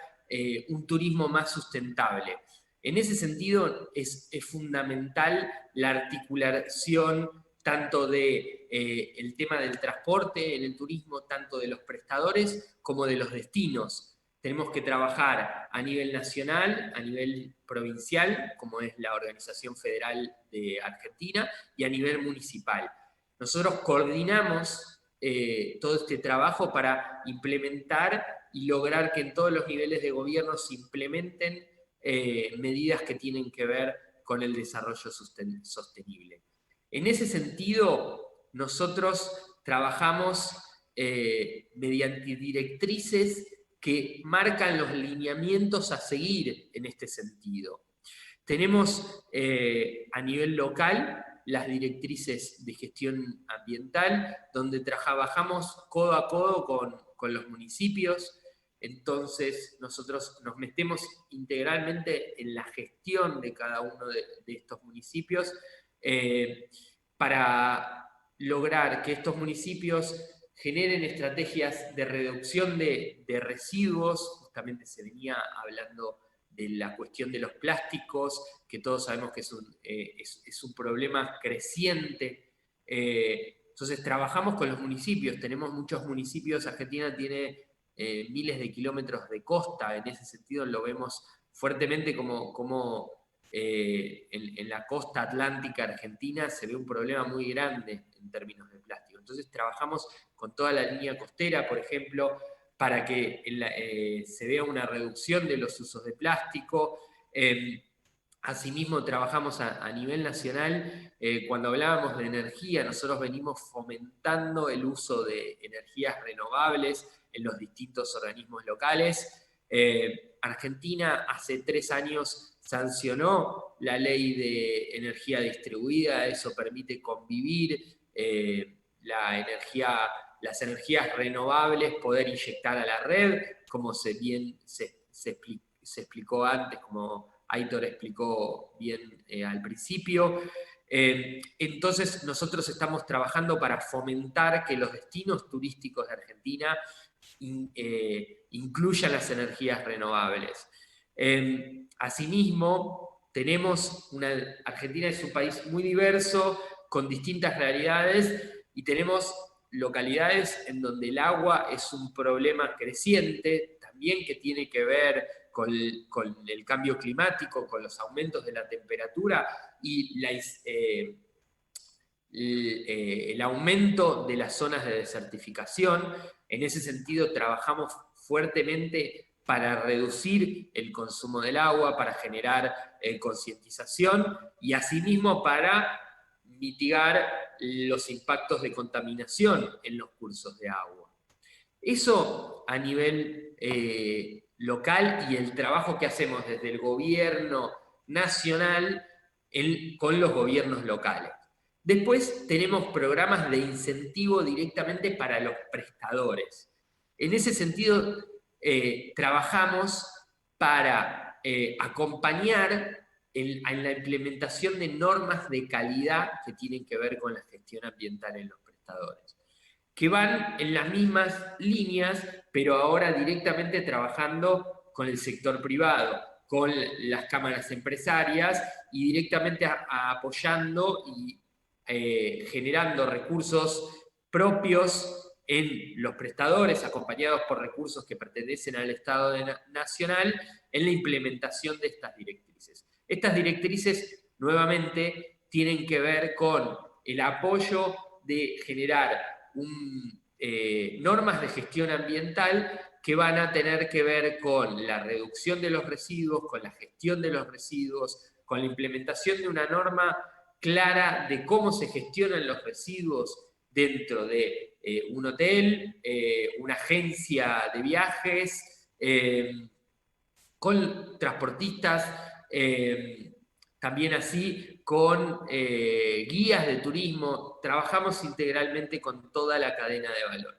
un turismo más sustentable. En ese sentido es fundamental la articulación tanto del tema del transporte en el turismo, tanto de los prestadores como de los destinos. Tenemos que trabajar a nivel nacional, a nivel provincial, como es la Organización Federal de Argentina, y a nivel municipal. Nosotros coordinamos todo este trabajo para implementar y lograr que en todos los niveles de gobierno se implementen medidas que tienen que ver con el desarrollo sostenible. En ese sentido, nosotros trabajamos mediante directrices que marcan los lineamientos a seguir en este sentido. Tenemos a nivel local las directrices de gestión ambiental, donde trabajamos codo a codo con los municipios. Entonces nosotros nos metemos integralmente en la gestión de cada uno de estos municipios para lograr que estos municipios generen estrategias de reducción de residuos. Justamente se venía hablando de la cuestión de los plásticos, que todos sabemos que es un problema creciente. Entonces trabajamos con los municipios, tenemos muchos municipios, Argentina tiene miles de kilómetros de costa, en ese sentido lo vemos fuertemente como en la costa atlántica argentina se ve un problema muy grande en términos de plástico. Entonces trabajamos con toda la línea costera, por ejemplo, para que se vea una reducción de los usos de plástico. Asimismo trabajamos a nivel nacional, cuando hablábamos de energía, nosotros venimos fomentando el uso de energías renovables en los distintos organismos locales. Argentina hace 3 años sancionó la ley de energía distribuida, eso permite convivir las energías renovables, poder inyectar a la red, como se explicó antes, como Aitor explicó bien al principio. Entonces nosotros estamos trabajando para fomentar que los destinos turísticos de Argentina incluyan las energías renovables. Asimismo, Argentina es un país muy diverso, con distintas realidades, y tenemos localidades en donde el agua es un problema creciente, también que tiene que ver con el cambio climático, con los aumentos de la temperatura y el aumento de las zonas de desertificación. En ese sentido, trabajamos fuertemente para reducir el consumo del agua, para generar concientización y asimismo para mitigar los impactos de contaminación en los cursos de agua. Eso a nivel local, y el trabajo que hacemos desde el gobierno nacional con los gobiernos locales. Después tenemos programas de incentivo directamente para los prestadores. En ese sentido, trabajamos para acompañar en la implementación de normas de calidad que tienen que ver con la gestión ambiental en los prestadores, que van en las mismas líneas, pero ahora directamente trabajando con el sector privado, con las cámaras empresarias y directamente apoyando y generando recursos propios en los prestadores, acompañados por recursos que pertenecen al Estado nacional, en la implementación de estas directrices. Estas directrices, nuevamente, tienen que ver con el apoyo de generar normas de gestión ambiental que van a tener que ver con la reducción de los residuos, con la gestión de los residuos, con la implementación de una norma clara de cómo se gestionan los residuos dentro de un hotel, una agencia de viajes, con transportistas, también así con guías de turismo. Trabajamos integralmente con toda la cadena de valor.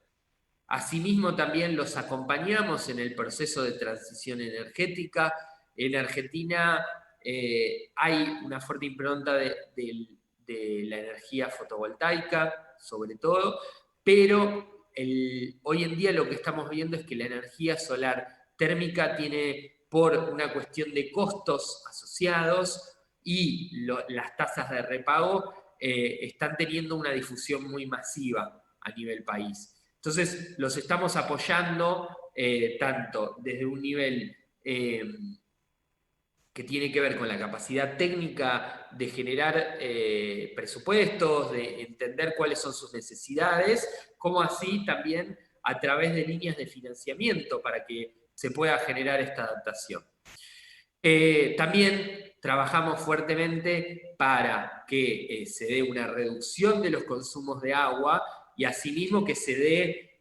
Asimismo, también los acompañamos en el proceso de transición energética. En Argentina hay una fuerte impronta de la energía fotovoltaica, sobre todo, pero hoy en día lo que estamos viendo es que la energía solar térmica tiene, por una cuestión de costos asociados y las tasas de repago, están teniendo una difusión muy masiva a nivel país. Entonces, los estamos apoyando tanto desde un nivel que tiene que ver con la capacidad técnica de generar presupuestos, de entender cuáles son sus necesidades, como así también a través de líneas de financiamiento para que se pueda generar esta adaptación. También trabajamos fuertemente para que se dé una reducción de los consumos de agua y asimismo que se dé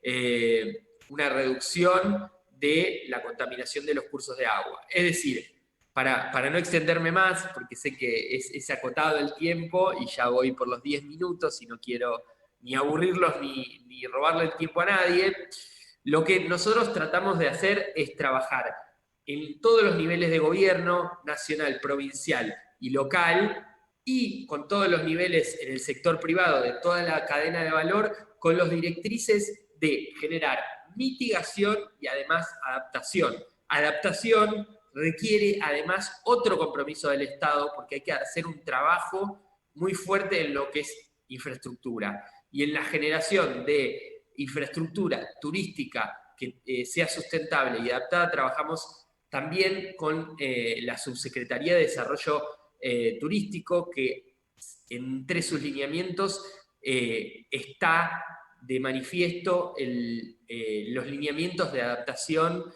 una reducción de la contaminación de los cursos de agua. Es decir, para no extenderme más, porque sé que es acotado el tiempo y ya voy por los 10 minutos y no quiero ni aburrirlos ni robarle el tiempo a nadie, lo que nosotros tratamos de hacer es trabajar en todos los niveles de gobierno, nacional, provincial y local, y con todos los niveles en el sector privado de toda la cadena de valor, con las directrices de generar mitigación y además adaptación. Adaptación requiere además otro compromiso del Estado, porque hay que hacer un trabajo muy fuerte en lo que es infraestructura. Y en la generación de infraestructura turística que sea sustentable y adaptada, trabajamos también con la Subsecretaría de Desarrollo Turístico, que entre sus lineamientos está de manifiesto los lineamientos de adaptación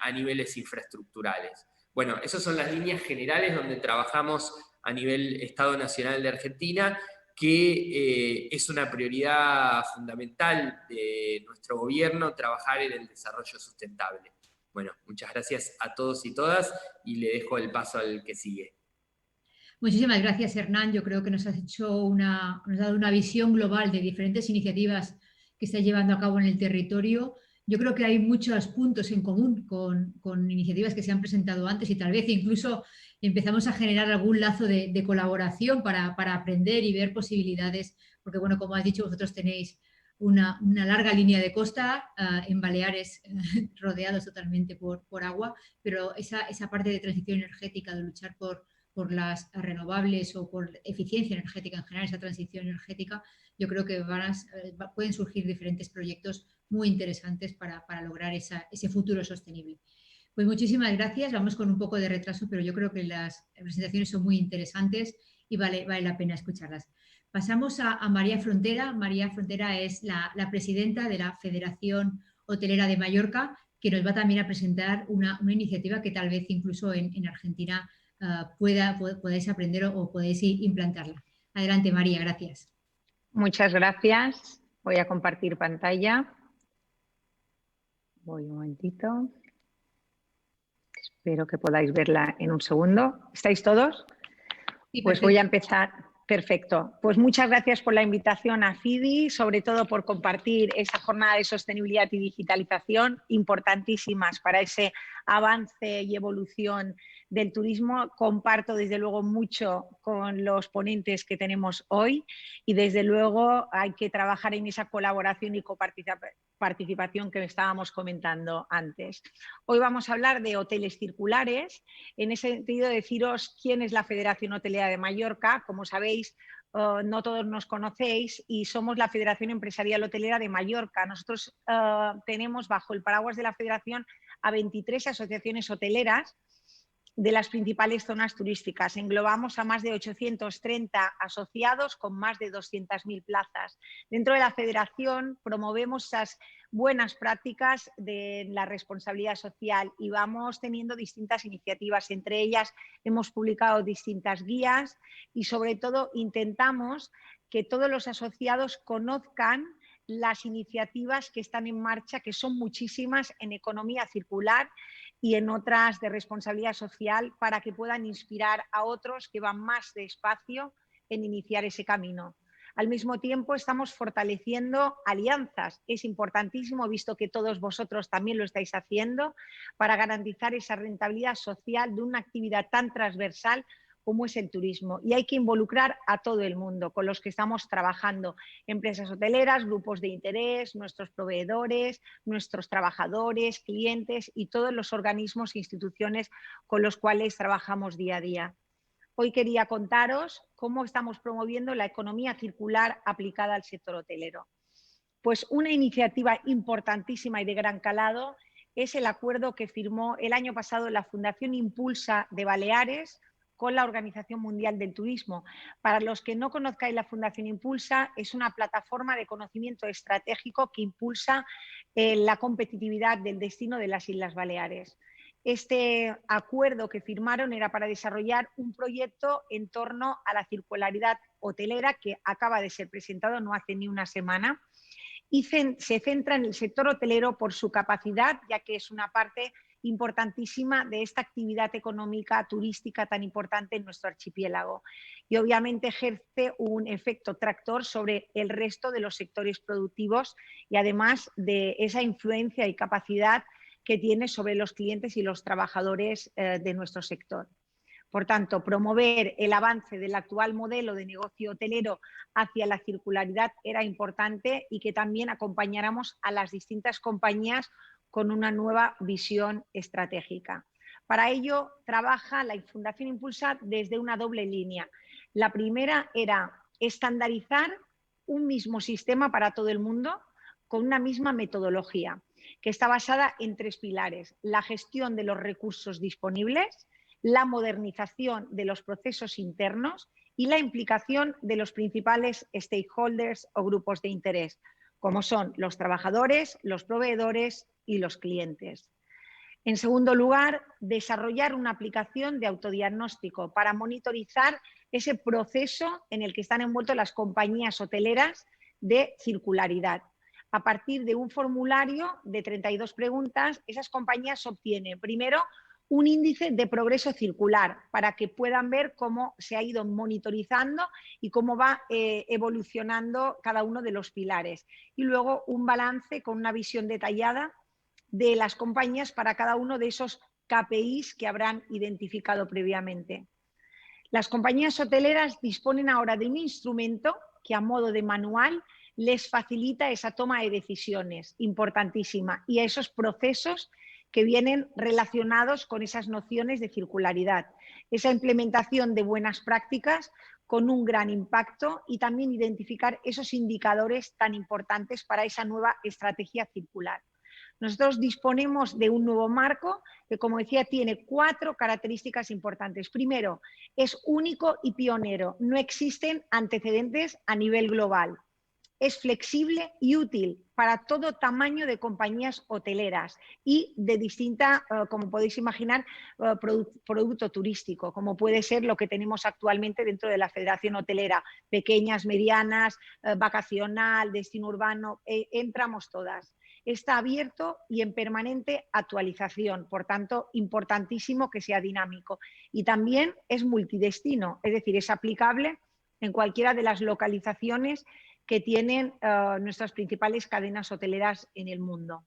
a niveles infraestructurales. Bueno, esas son las líneas generales donde trabajamos a nivel Estado Nacional de Argentina, que es una prioridad fundamental de nuestro gobierno, trabajar en el desarrollo sustentable. Bueno, muchas gracias a todos y todas y le dejo el paso al que sigue. Muchísimas gracias, Hernán. Yo creo que nos has dado una visión global de diferentes iniciativas que está llevando a cabo en el territorio. Yo creo que hay muchos puntos en común con iniciativas que se han presentado antes y tal vez incluso empezamos a generar algún lazo de colaboración para aprender y ver posibilidades, porque bueno, como has dicho, vosotros tenéis una larga línea de costa en Baleares, rodeados totalmente por agua, pero esa parte de transición energética, de luchar por las renovables o por eficiencia energética en general, esa transición energética, yo creo que pueden surgir diferentes proyectos muy interesantes para lograr ese futuro sostenible. Pues muchísimas gracias, vamos con un poco de retraso, pero yo creo que las presentaciones son muy interesantes y vale la pena escucharlas. Pasamos a María Frontera. María Frontera es la presidenta de la Federación Hotelera de Mallorca, que nos va también a presentar una iniciativa que tal vez incluso en Argentina podáis aprender o podéis implantarla. Adelante, María, gracias. Muchas gracias. Voy a compartir pantalla. Voy un momentito. Espero que podáis verla en un segundo. ¿Estáis todos? Sí, pues voy a empezar. Perfecto. Pues muchas gracias por la invitación a FIDI, sobre todo por compartir esta jornada de sostenibilidad y digitalización importantísimas para ese avance y evolución del turismo. Comparto desde luego mucho con los ponentes que tenemos hoy y desde luego hay que trabajar en esa colaboración y coparticipación que estábamos comentando antes. Hoy vamos a hablar de hoteles circulares. En ese sentido, deciros quién es la Federación Hotelera de Mallorca. Como sabéis, no todos nos conocéis y somos la Federación Empresarial Hotelera de Mallorca. Nosotros tenemos bajo el paraguas de la Federación a 23 asociaciones hoteleras de las principales zonas turísticas. Englobamos a más de 830 asociados con más de 200.000 plazas. Dentro de la federación promovemos esas buenas prácticas de la responsabilidad social y vamos teniendo distintas iniciativas. Entre ellas hemos publicado distintas guías y sobre todo intentamos que todos los asociados conozcan las iniciativas que están en marcha, que son muchísimas en economía circular y en otras de responsabilidad social, para que puedan inspirar a otros que van más despacio en iniciar ese camino. Al mismo tiempo estamos fortaleciendo alianzas. Es importantísimo, visto que todos vosotros también lo estáis haciendo, para garantizar esa rentabilidad social de una actividad tan transversal como es el turismo. Y hay que involucrar a todo el mundo con los que estamos trabajando, empresas hoteleras, grupos de interés, nuestros proveedores, nuestros trabajadores, clientes y todos los organismos e instituciones con los cuales trabajamos día a día. Hoy quería contaros cómo estamos promoviendo la economía circular aplicada al sector hotelero. Pues una iniciativa importantísima y de gran calado es el acuerdo que firmó el año pasado la Fundación Impulsa de Baleares con la Organización Mundial del Turismo. Para los que no conozcáis la Fundación Impulsa, es una plataforma de conocimiento estratégico que impulsa la competitividad del destino de las Islas Baleares. Este acuerdo que firmaron era para desarrollar un proyecto en torno a la circularidad hotelera que acaba de ser presentado no hace ni una semana y se centra en el sector hotelero por su capacidad, ya que es una parte importantísima de esta actividad económica turística tan importante en nuestro archipiélago y obviamente ejerce un efecto tractor sobre el resto de los sectores productivos y además de esa influencia y capacidad que tiene sobre los clientes y los trabajadores de nuestro sector. Por tanto, promover el avance del actual modelo de negocio hotelero hacia la circularidad era importante y que también acompañáramos a las distintas compañías con una nueva visión estratégica. Para ello, trabaja la Fundación Impulsa desde una doble línea. La primera era estandarizar un mismo sistema para todo el mundo con una misma metodología, que está basada en 3 pilares: la gestión de los recursos disponibles, la modernización de los procesos internos y la implicación de los principales stakeholders o grupos de interés, como son los trabajadores, los proveedores y los clientes. En segundo lugar, desarrollar una aplicación de autodiagnóstico para monitorizar ese proceso en el que están envueltas las compañías hoteleras de circularidad. a partir de un formulario de 32 preguntas, esas compañías obtienen primero un índice de progreso circular para que puedan ver cómo se ha ido monitorizando y cómo va evolucionando cada uno de los pilares. Y luego un balance con una visión detallada de las compañías para cada uno de esos KPIs que habrán identificado previamente. Las compañías hoteleras disponen ahora de un instrumento que a modo de manual les facilita esa toma de decisiones importantísima y a esos procesos que vienen relacionados con esas nociones de circularidad, esa implementación de buenas prácticas con un gran impacto y también identificar esos indicadores tan importantes para esa nueva estrategia circular. Nosotros disponemos de un nuevo marco que, como decía, tiene 4 características importantes. Primero, es único y pionero, no existen antecedentes a nivel global. Es flexible y útil para todo tamaño de compañías hoteleras y de distinta, como podéis imaginar, producto turístico, como puede ser lo que tenemos actualmente dentro de la Federación Hotelera, pequeñas, medianas, vacacional, destino urbano, entramos todas. Está abierto y en permanente actualización, por tanto, importantísimo que sea dinámico. Y también es multidestino, es decir, es aplicable en cualquiera de las localizaciones que tienen nuestras principales cadenas hoteleras en el mundo.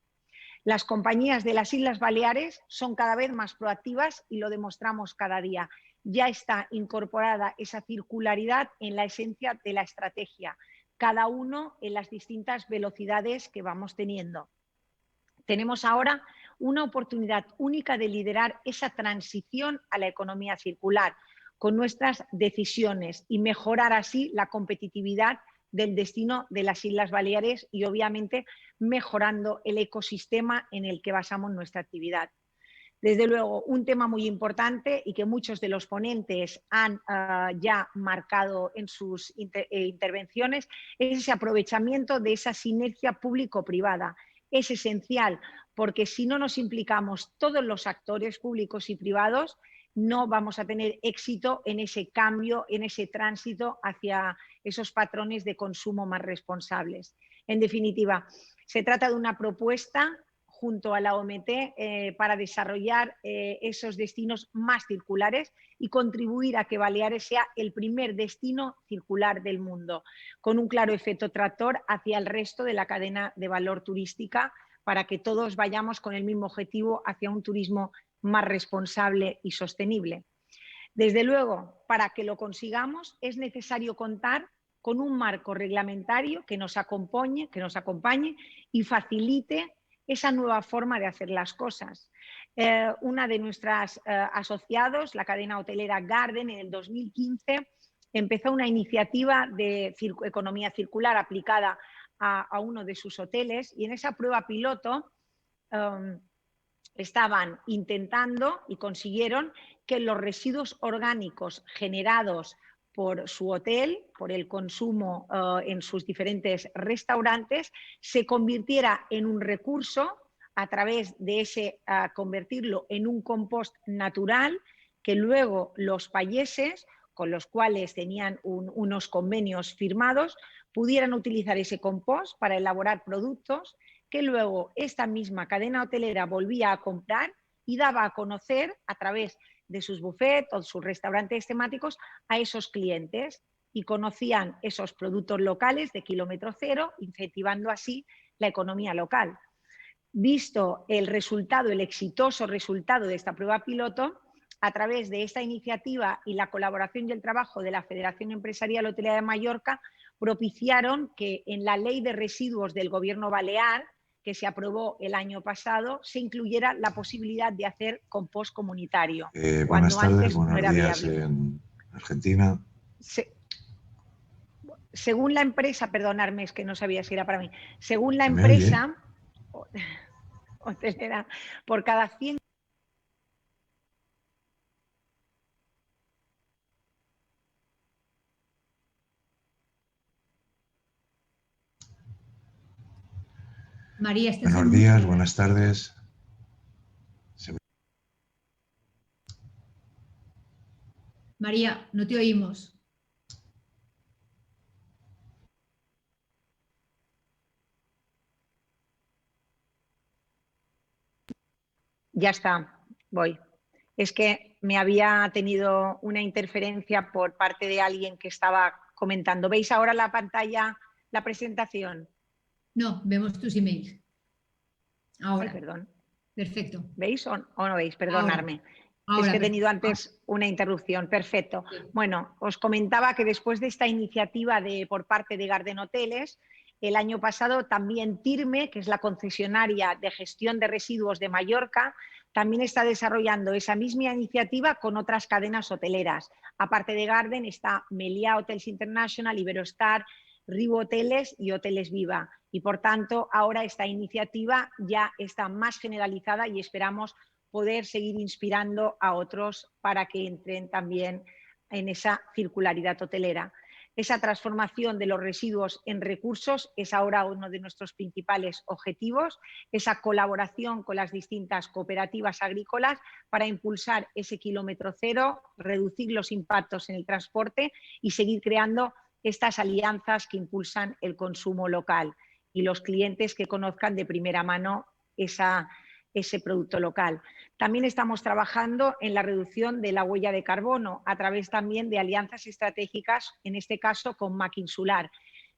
Las compañías de las Islas Baleares son cada vez más proactivas y lo demostramos cada día. Ya está incorporada esa circularidad en la esencia de la estrategia, cada uno en las distintas velocidades que vamos teniendo. Tenemos ahora una oportunidad única de liderar esa transición a la economía circular con nuestras decisiones y mejorar así la competitividad del destino de las Islas Baleares y obviamente mejorando el ecosistema en el que basamos nuestra actividad. Desde luego, un tema muy importante y que muchos de los ponentes han ya marcado en sus intervenciones es ese aprovechamiento de esa sinergia público-privada. Es esencial porque si no nos implicamos todos los actores públicos y privados, no vamos a tener éxito en ese cambio, en ese tránsito hacia esos patrones de consumo más responsables. En definitiva, se trata de una propuesta junto a la OMT para desarrollar esos destinos más circulares y contribuir a que Baleares sea el primer destino circular del mundo, con un claro efecto tractor hacia el resto de la cadena de valor turística para que todos vayamos con el mismo objetivo hacia un turismo más responsable y sostenible. Desde luego, para que lo consigamos es necesario contar con un marco reglamentario que nos acompañe y facilite esa nueva forma de hacer las cosas. Una de nuestras asociados, la cadena hotelera Garden, en el 2015 empezó una iniciativa de economía circular aplicada a uno de sus hoteles y en esa prueba piloto estaban intentando y consiguieron que los residuos orgánicos generados por su hotel, por el consumo en sus diferentes restaurantes, se convirtiera en un recurso a través de ese convertirlo en un compost natural que luego los payeses, con los cuales tenían unos convenios firmados, pudieran utilizar ese compost para elaborar productos que luego esta misma cadena hotelera volvía a comprar y daba a conocer a través de sus buffets o sus restaurantes temáticos a esos clientes y conocían esos productos locales de kilómetro cero, incentivando así la economía local. Visto el resultado, el exitoso resultado de esta prueba piloto, a través de esta iniciativa y la colaboración y el trabajo de la Federación Empresarial Hotelera de Mallorca, propiciaron que en la Ley de Residuos del Gobierno Balear, que se aprobó el año pasado, se incluyera la posibilidad de hacer compost comunitario. Buenas tardes, buenos días en Argentina. Según la empresa, perdonadme, es que no sabía si era para mí, según la empresa hotelera, por cada 100... María, ¿estás buenos días, buenas tardes. María, no te oímos. Ya está, voy. Es que me había tenido una interferencia por parte de alguien que estaba comentando. ¿Veis ahora la pantalla, la presentación? No, vemos tus emails. Ahora. Ay, perdón. Perfecto. ¿Veis o no veis? Perdonadme. Ahora, es que he tenido antes una interrupción. Perfecto. Sí. Bueno, os comentaba que después de esta iniciativa por parte de Garden Hoteles, el año pasado también TIRME, que es la concesionaria de gestión de residuos de Mallorca, también está desarrollando esa misma iniciativa con otras cadenas hoteleras. Aparte de Garden está Meliá Hotels International, Iberostar, Riu Hoteles y Hoteles Viva. Y por tanto, ahora esta iniciativa ya está más generalizada y esperamos poder seguir inspirando a otros para que entren también en esa circularidad hotelera. Esa transformación de los residuos en recursos es ahora uno de nuestros principales objetivos, esa colaboración con las distintas cooperativas agrícolas para impulsar ese kilómetro cero, reducir los impactos en el transporte y seguir creando estas alianzas que impulsan el consumo local y los clientes que conozcan de primera mano ese producto local. También estamos trabajando en la reducción de la huella de carbono a través también de alianzas estratégicas, en este caso con Maquinsular.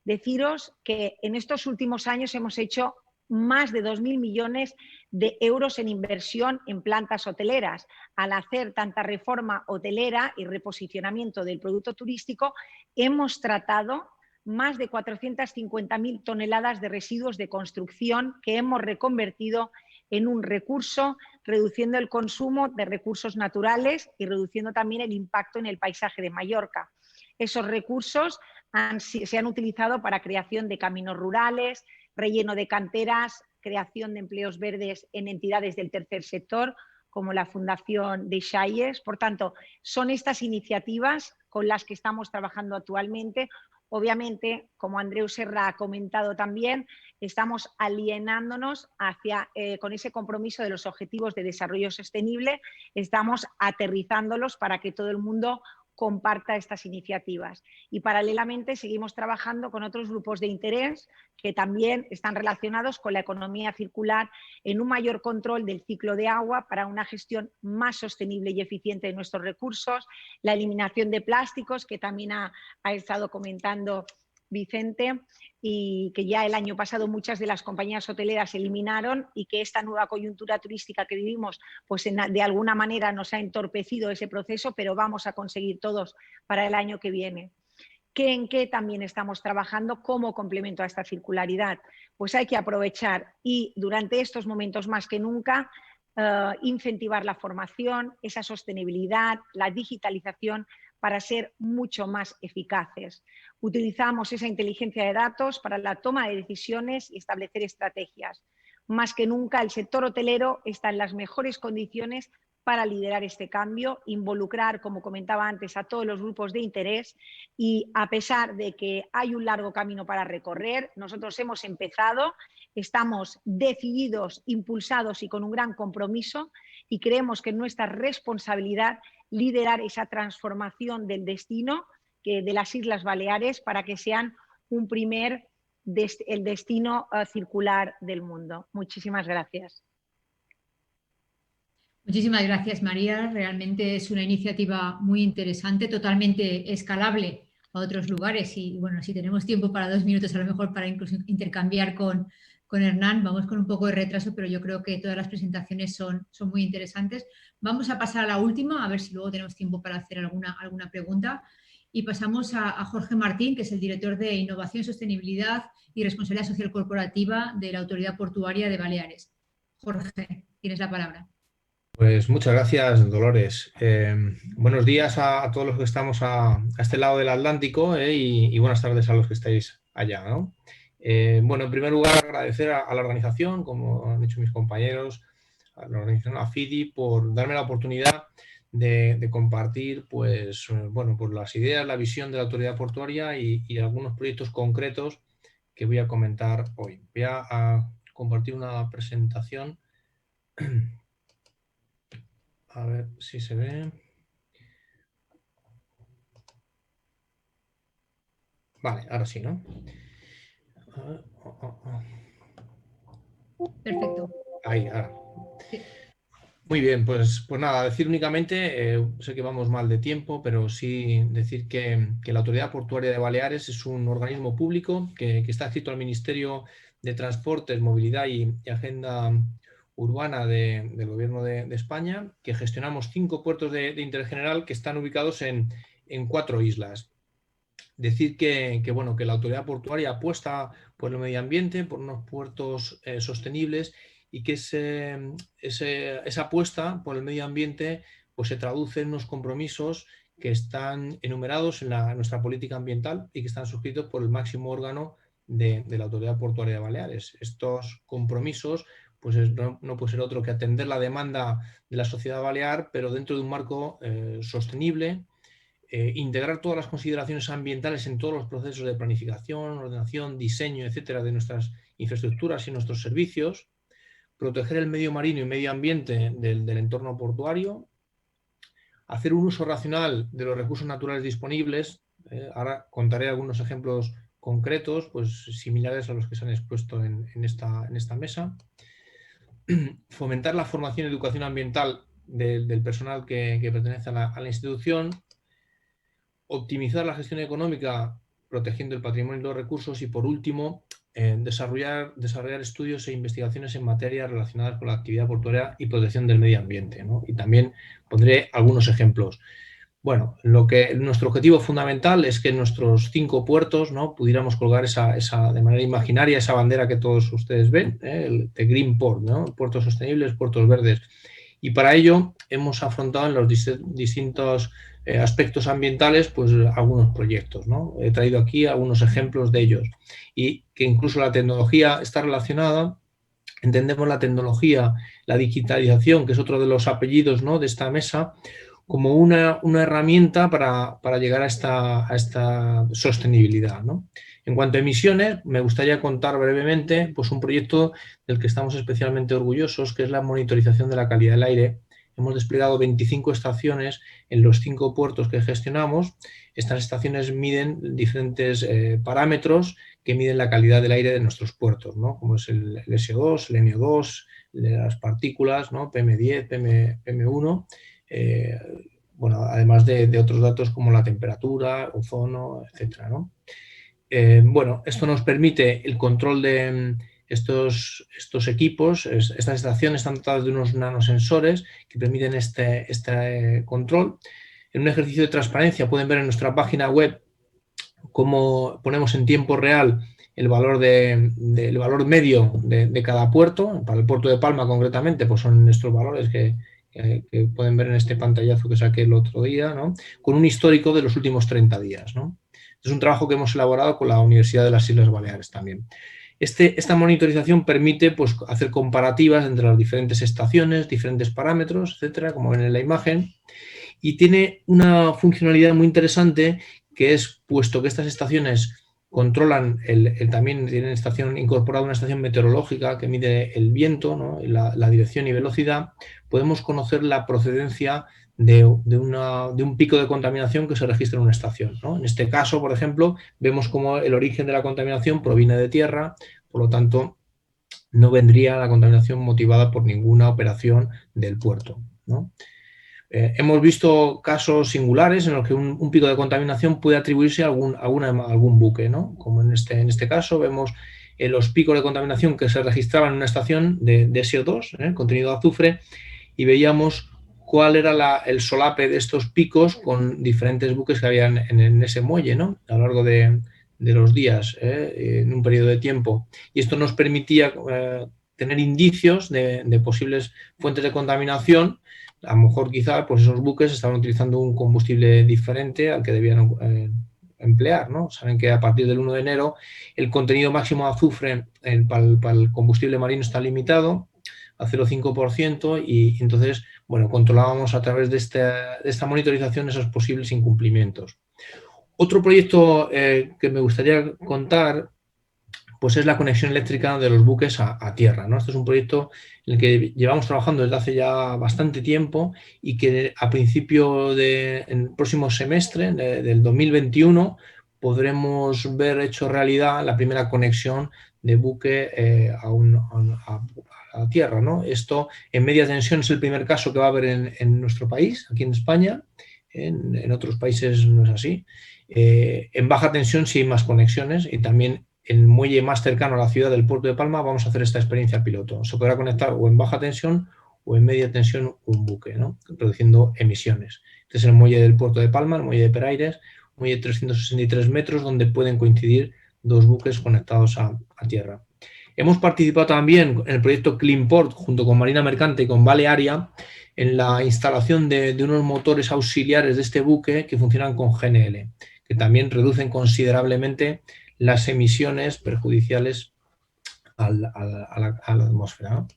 Deciros que en estos últimos años hemos hecho más de 2.000 millones de euros en inversión en plantas hoteleras. Al hacer tanta reforma hotelera y reposicionamiento del producto turístico, hemos tratado más de 450.000 toneladas de residuos de construcción que hemos reconvertido en un recurso, reduciendo el consumo de recursos naturales y reduciendo también el impacto en el paisaje de Mallorca. Esos recursos se han utilizado para creación de caminos rurales, relleno de canteras, creación de empleos verdes en entidades del tercer sector, como la Fundación de Xalles. Por tanto, son estas iniciativas con las que estamos trabajando actualmente. Obviamente, como Andreu Serra ha comentado también, estamos alienándonos con ese compromiso de los Objetivos de Desarrollo Sostenible, estamos aterrizándolos para que todo el mundo comparta estas iniciativas. Y paralelamente seguimos trabajando con otros grupos de interés que también están relacionados con la economía circular en un mayor control del ciclo de agua para una gestión más sostenible y eficiente de nuestros recursos, la eliminación de plásticos, que también ha estado comentando Vicente, y que ya el año pasado muchas de las compañías hoteleras eliminaron y que esta nueva coyuntura turística que vivimos pues de alguna manera nos ha entorpecido ese proceso, pero vamos a conseguir todos para el año que viene. ¿En qué también estamos trabajando como complemento a esta circularidad? Pues hay que aprovechar y durante estos momentos más que nunca incentivar la formación, esa sostenibilidad, la digitalización para ser mucho más eficaces. Utilizamos esa inteligencia de datos para la toma de decisiones y establecer estrategias. Más que nunca, el sector hotelero está en las mejores condiciones para liderar este cambio, involucrar, como comentaba antes, a todos los grupos de interés y a pesar de que hay un largo camino para recorrer, nosotros hemos empezado, estamos decididos, impulsados y con un gran compromiso y creemos que es nuestra responsabilidad liderar esa transformación del destino de las Islas Baleares para que sean el destino circular del mundo. Muchísimas gracias. Muchísimas gracias, María. Realmente es una iniciativa muy interesante, totalmente escalable a otros lugares y bueno, si tenemos tiempo para 2 minutos a lo mejor para incluso intercambiar con Hernán, vamos con un poco de retraso, pero yo creo que todas las presentaciones son muy interesantes. Vamos a pasar a la última, a ver si luego tenemos tiempo para hacer alguna pregunta. Y pasamos a Jorge Martín, que es el director de Innovación, Sostenibilidad y Responsabilidad Social Corporativa de la Autoridad Portuaria de Baleares. Jorge, tienes la palabra. Pues muchas gracias, Dolores. Buenos días a todos los que estamos a este lado del Atlántico y buenas tardes a los que estáis allá, ¿no? Bueno, en primer lugar, agradecer a la organización, como han dicho mis compañeros, a la organización AFIDI, por darme la oportunidad de compartir pues las ideas, la visión de la autoridad portuaria y algunos proyectos concretos que voy a comentar hoy. Voy a compartir una presentación. A ver si se ve. Vale, ahora sí, ¿no? A ver. Perfecto. Ahí, ahora. Sí. Muy bien, pues nada, decir únicamente, sé que vamos mal de tiempo, pero sí decir que la Autoridad Portuaria de Baleares es un organismo público que está adscrito al Ministerio de Transportes, Movilidad y Agenda Urbana del Gobierno de España, que gestionamos 5 puertos de interés general que están ubicados en 4 islas. Decir que la Autoridad Portuaria apuesta por el medio ambiente, por unos puertos sostenibles, y que esa apuesta por el medio ambiente pues se traduce en unos compromisos que están enumerados en nuestra política ambiental y que están suscritos por el máximo órgano de la Autoridad Portuaria de Baleares. Estos compromisos pues no puede ser otro que atender la demanda de la sociedad balear, pero dentro de un marco sostenible, integrar todas las consideraciones ambientales en todos los procesos de planificación, ordenación, diseño, etcétera, de nuestras infraestructuras y nuestros servicios, proteger el medio marino y medio ambiente del entorno portuario, hacer un uso racional de los recursos naturales disponibles. Ahora contaré algunos ejemplos concretos, pues similares a los que se han expuesto en esta mesa. Fomentar la formación y educación ambiental del personal que pertenece a la institución. Optimizar la gestión económica protegiendo el patrimonio y los recursos. Y por último, desarrollar estudios e investigaciones en materias relacionadas con la actividad portuaria y protección del medio ambiente, ¿no? Y también pondré algunos ejemplos. Bueno, nuestro objetivo fundamental es que en nuestros 5 puertos, ¿no?, pudiéramos colgar de manera imaginaria esa bandera que todos ustedes ven, el de Green Port, ¿no? Puertos sostenibles, puertos verdes. Y para ello hemos afrontado en los distintos aspectos ambientales pues algunos proyectos, ¿no? He traído aquí algunos ejemplos de ellos, y que incluso la tecnología está relacionada. Entendemos la tecnología, la digitalización, que es otro de los apellidos, ¿no?, de esta mesa, como una herramienta para llegar a esta sostenibilidad, ¿no? En cuanto a emisiones, me gustaría contar brevemente pues un proyecto del que estamos especialmente orgullosos, que es la monitorización de la calidad del aire. Hemos desplegado 25 estaciones en los 5 puertos que gestionamos. Estas estaciones miden diferentes parámetros que miden la calidad del aire de nuestros puertos, ¿no?, como es el SO2, el NO2, las partículas, ¿no?, PM10, PM1, además de otros datos como la temperatura, ozono, etcétera, ¿no? Esto nos permite el control de estos equipos. Estas estaciones están dotadas de unos nanosensores que permiten este control. En un ejercicio de transparencia pueden ver en nuestra página web cómo ponemos en tiempo real el valor medio de cada puerto. Para el puerto de Palma concretamente pues son estos valores que pueden ver en este pantallazo que saqué el otro día, ¿no?, con un histórico de los últimos 30 días, ¿no? Es un trabajo que hemos elaborado con la Universidad de las Islas Baleares también. Esta monitorización permite pues hacer comparativas entre las diferentes estaciones, diferentes parámetros, etcétera, como ven en la imagen, y tiene una funcionalidad muy interesante, que es, puesto que estas estaciones controlan, también tienen incorporada una estación meteorológica que mide el viento, ¿no?, la dirección y velocidad, podemos conocer la procedencia de un pico de contaminación que se registra en una estación, ¿no? En este caso, por ejemplo, vemos cómo el origen de la contaminación proviene de tierra, por lo tanto, no vendría la contaminación motivada por ninguna operación del puerto, ¿no? Hemos visto casos singulares en los que un pico de contaminación puede atribuirse a algún buque, ¿no? Como en este caso vemos los picos de contaminación que se registraban en una estación de SO2, contenido de azufre, y veíamos cuál era el solape de estos picos con diferentes buques que habían en ese muelle, ¿no?, a lo largo de los días, en un periodo de tiempo. Y esto nos permitía tener indicios de posibles fuentes de contaminación. A lo mejor quizá pues esos buques estaban utilizando un combustible diferente al que debían emplear, ¿no? Saben que a partir del 1 de enero el contenido máximo de azufre para el combustible marino está limitado a 0,5%, y entonces, controlábamos a través de esta monitorización esos posibles incumplimientos. Otro proyecto que me gustaría contar pues es la conexión eléctrica de los buques a tierra, ¿no? Este es un proyecto en el que llevamos trabajando desde hace ya bastante tiempo, y que a principio en el próximo semestre del 2021 podremos ver hecho realidad la primera conexión de buque la tierra, ¿no? Esto en media tensión es el primer caso que va a haber en nuestro país, aquí en España. En otros países no es así. En baja tensión sí hay más conexiones, y también en el muelle más cercano a la ciudad del Puerto de Palma vamos a hacer esta experiencia piloto. Se podrá conectar o en baja tensión o en media tensión un buque, ¿no? Reduciendo emisiones. Este es el muelle del Puerto de Palma, el muelle de Peraires, un muelle de 363 metros donde pueden coincidir dos buques conectados a tierra. Hemos participado también en el proyecto Cleanport junto con Marina Mercante y con Balearia en la instalación de unos motores auxiliares de este buque que funcionan con GNL, que también reducen considerablemente las emisiones perjudiciales a la atmósfera, ¿no?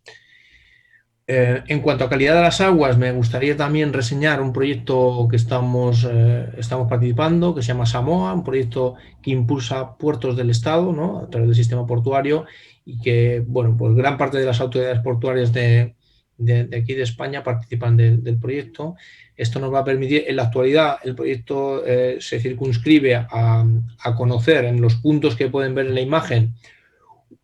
En cuanto a calidad de las aguas, me gustaría también reseñar un proyecto que estamos participando, que se llama Samoa, un proyecto que impulsa puertos del Estado, ¿no? A través del sistema portuario, y que, bueno, pues gran parte de las autoridades portuarias de aquí de España participan del proyecto. Esto nos va a permitir, en la actualidad, el proyecto se circunscribe a conocer en los puntos que pueden ver en la imagen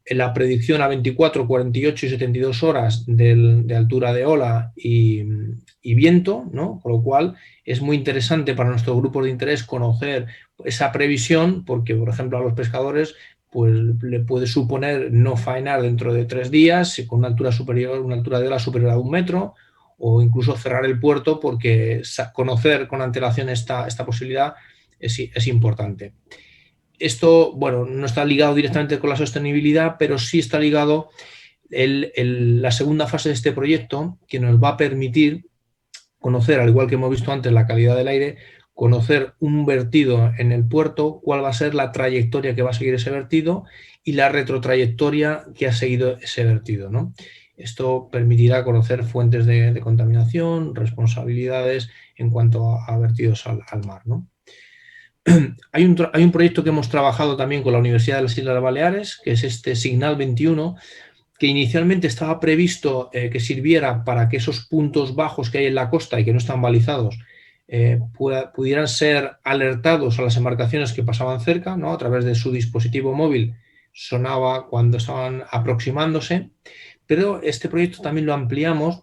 en la predicción a 24, 48 y 72 horas de altura de ola y viento, ¿no? Con lo cual es muy interesante para nuestros grupos de interés conocer esa previsión, porque, por ejemplo, a los pescadores pues le puede suponer no faenar dentro de 3 días con una altura de ola superior a 1 metro, o incluso cerrar el puerto, porque conocer con antelación esta posibilidad es importante. Esto, bueno, no está ligado directamente con la sostenibilidad, pero sí está ligado la segunda fase de este proyecto, que nos va a permitir conocer, al igual que hemos visto antes, la calidad del aire, conocer un vertido en el puerto, cuál va a ser la trayectoria que va a seguir ese vertido y la retrotrayectoria que ha seguido ese vertido, ¿no? Esto permitirá conocer fuentes de contaminación, responsabilidades en cuanto a vertidos al mar, ¿no? Hay un proyecto que hemos trabajado también con la Universidad de las Islas Baleares, que es este Signal 21, que inicialmente estaba previsto que sirviera para que esos puntos bajos que hay en la costa y que no están balizados pudieran ser alertados a las embarcaciones que pasaban cerca, ¿no? A través de su dispositivo móvil sonaba cuando estaban aproximándose, pero este proyecto también lo ampliamos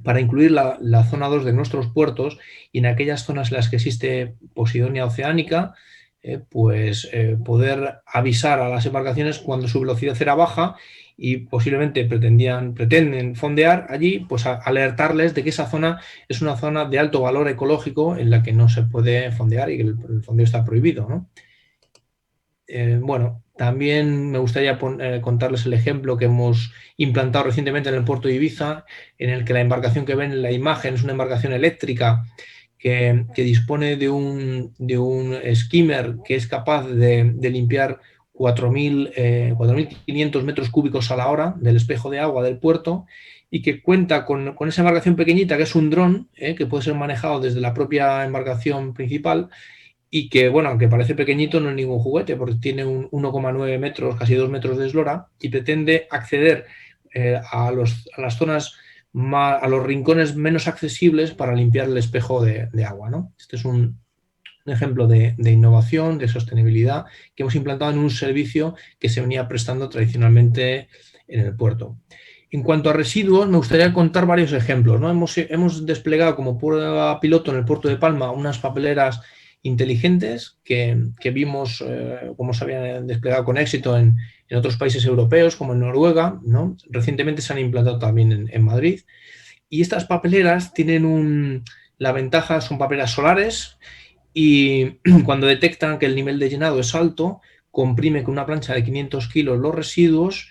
para incluir la zona 2 de nuestros puertos, y en aquellas zonas en las que existe posidonia oceánica, poder avisar a las embarcaciones cuando su velocidad era baja y posiblemente pretenden fondear allí, pues alertarles de que esa zona es una zona de alto valor ecológico en la que no se puede fondear y que el fondeo está prohibido, ¿no? Bueno, también me gustaría contarles el ejemplo que hemos implantado recientemente en el puerto de Ibiza, en el que la embarcación que ven en la imagen es una embarcación eléctrica que dispone de un skimmer que es capaz de limpiar 4.500 metros cúbicos a la hora del espejo de agua del puerto, y que cuenta con esa embarcación pequeñita que es un dron, que puede ser manejado desde la propia embarcación principal, y que, bueno, aunque parece pequeñito, no es ningún juguete, porque tiene un 1,9 metros, casi 2 metros de eslora, y pretende acceder a las zonas, a los rincones menos accesibles para limpiar el espejo de agua, ¿no? Este es un ejemplo de innovación, de sostenibilidad, que hemos implantado en un servicio que se venía prestando tradicionalmente en el puerto. En cuanto a residuos, me gustaría contar varios ejemplos, ¿no? Hemos desplegado como prueba piloto en el puerto de Palma unas papeleras inteligentes que vimos cómo se habían desplegado con éxito en otros países europeos, como en Noruega, ¿no? Recientemente se han implantado también en Madrid. Y estas papeleras tienen la ventaja, son papeleras solares, y cuando detectan que el nivel de llenado es alto, comprime con una plancha de 500 kilos los residuos,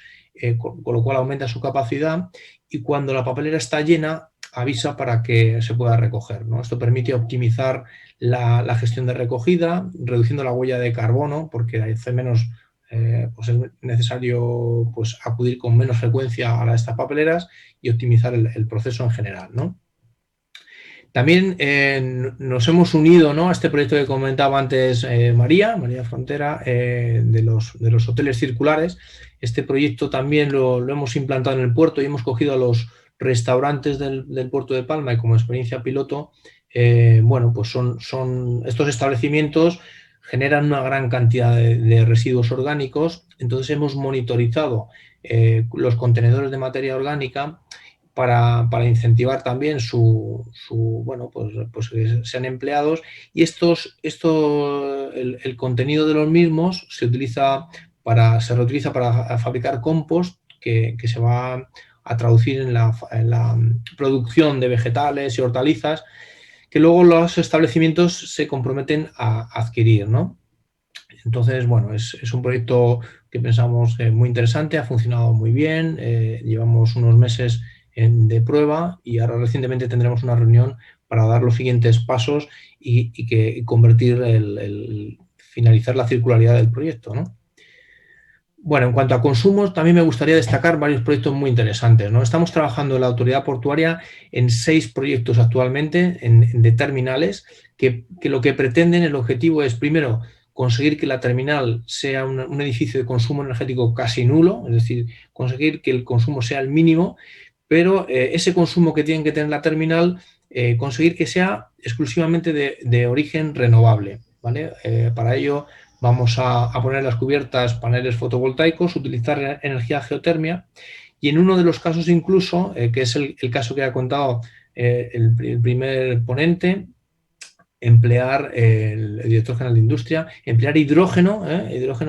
con lo cual aumenta su capacidad, y cuando la papelera está llena, avisa para que se pueda recoger, ¿no? Esto permite optimizar la gestión de recogida, reduciendo la huella de carbono, porque hace menos, pues es necesario pues acudir con menos frecuencia a estas papeleras y optimizar el proceso en general, ¿no? También nos hemos unido, ¿no?, a este proyecto que comentaba antes María Frontera, de los hoteles circulares. Este proyecto también lo hemos implantado en el puerto y hemos cogido a los restaurantes del puerto de Palma, y como experiencia piloto, bueno, pues son estos establecimientos generan una gran cantidad de residuos orgánicos. Entonces hemos monitorizado los contenedores de materia orgánica para incentivar también pues que sean empleados, y el contenido de los mismos se reutiliza para fabricar compost que se va a traducir en la producción de vegetales y hortalizas que luego los establecimientos se comprometen a adquirir, ¿no? Entonces, bueno, es un proyecto que pensamos muy interesante, ha funcionado muy bien, llevamos unos meses de prueba y ahora recientemente tendremos una reunión para dar los siguientes pasos y finalizar la circularidad del proyecto, ¿no? Bueno, en cuanto a consumos, también me gustaría destacar varios proyectos muy interesantes, ¿no? Estamos trabajando en la autoridad portuaria en 6 proyectos actualmente de terminales que lo que pretenden, el objetivo es, primero, conseguir que la terminal sea un edificio de consumo energético casi nulo, es decir, conseguir que el consumo sea el mínimo, pero ese consumo que tiene que tener la terminal, conseguir que sea exclusivamente de origen renovable, ¿vale? Para ello vamos a poner en las cubiertas paneles fotovoltaicos, utilizar energía geotermia y en uno de los casos incluso, que es el caso que ha contado el primer ponente, emplear, el director general de Industria, emplear hidrógeno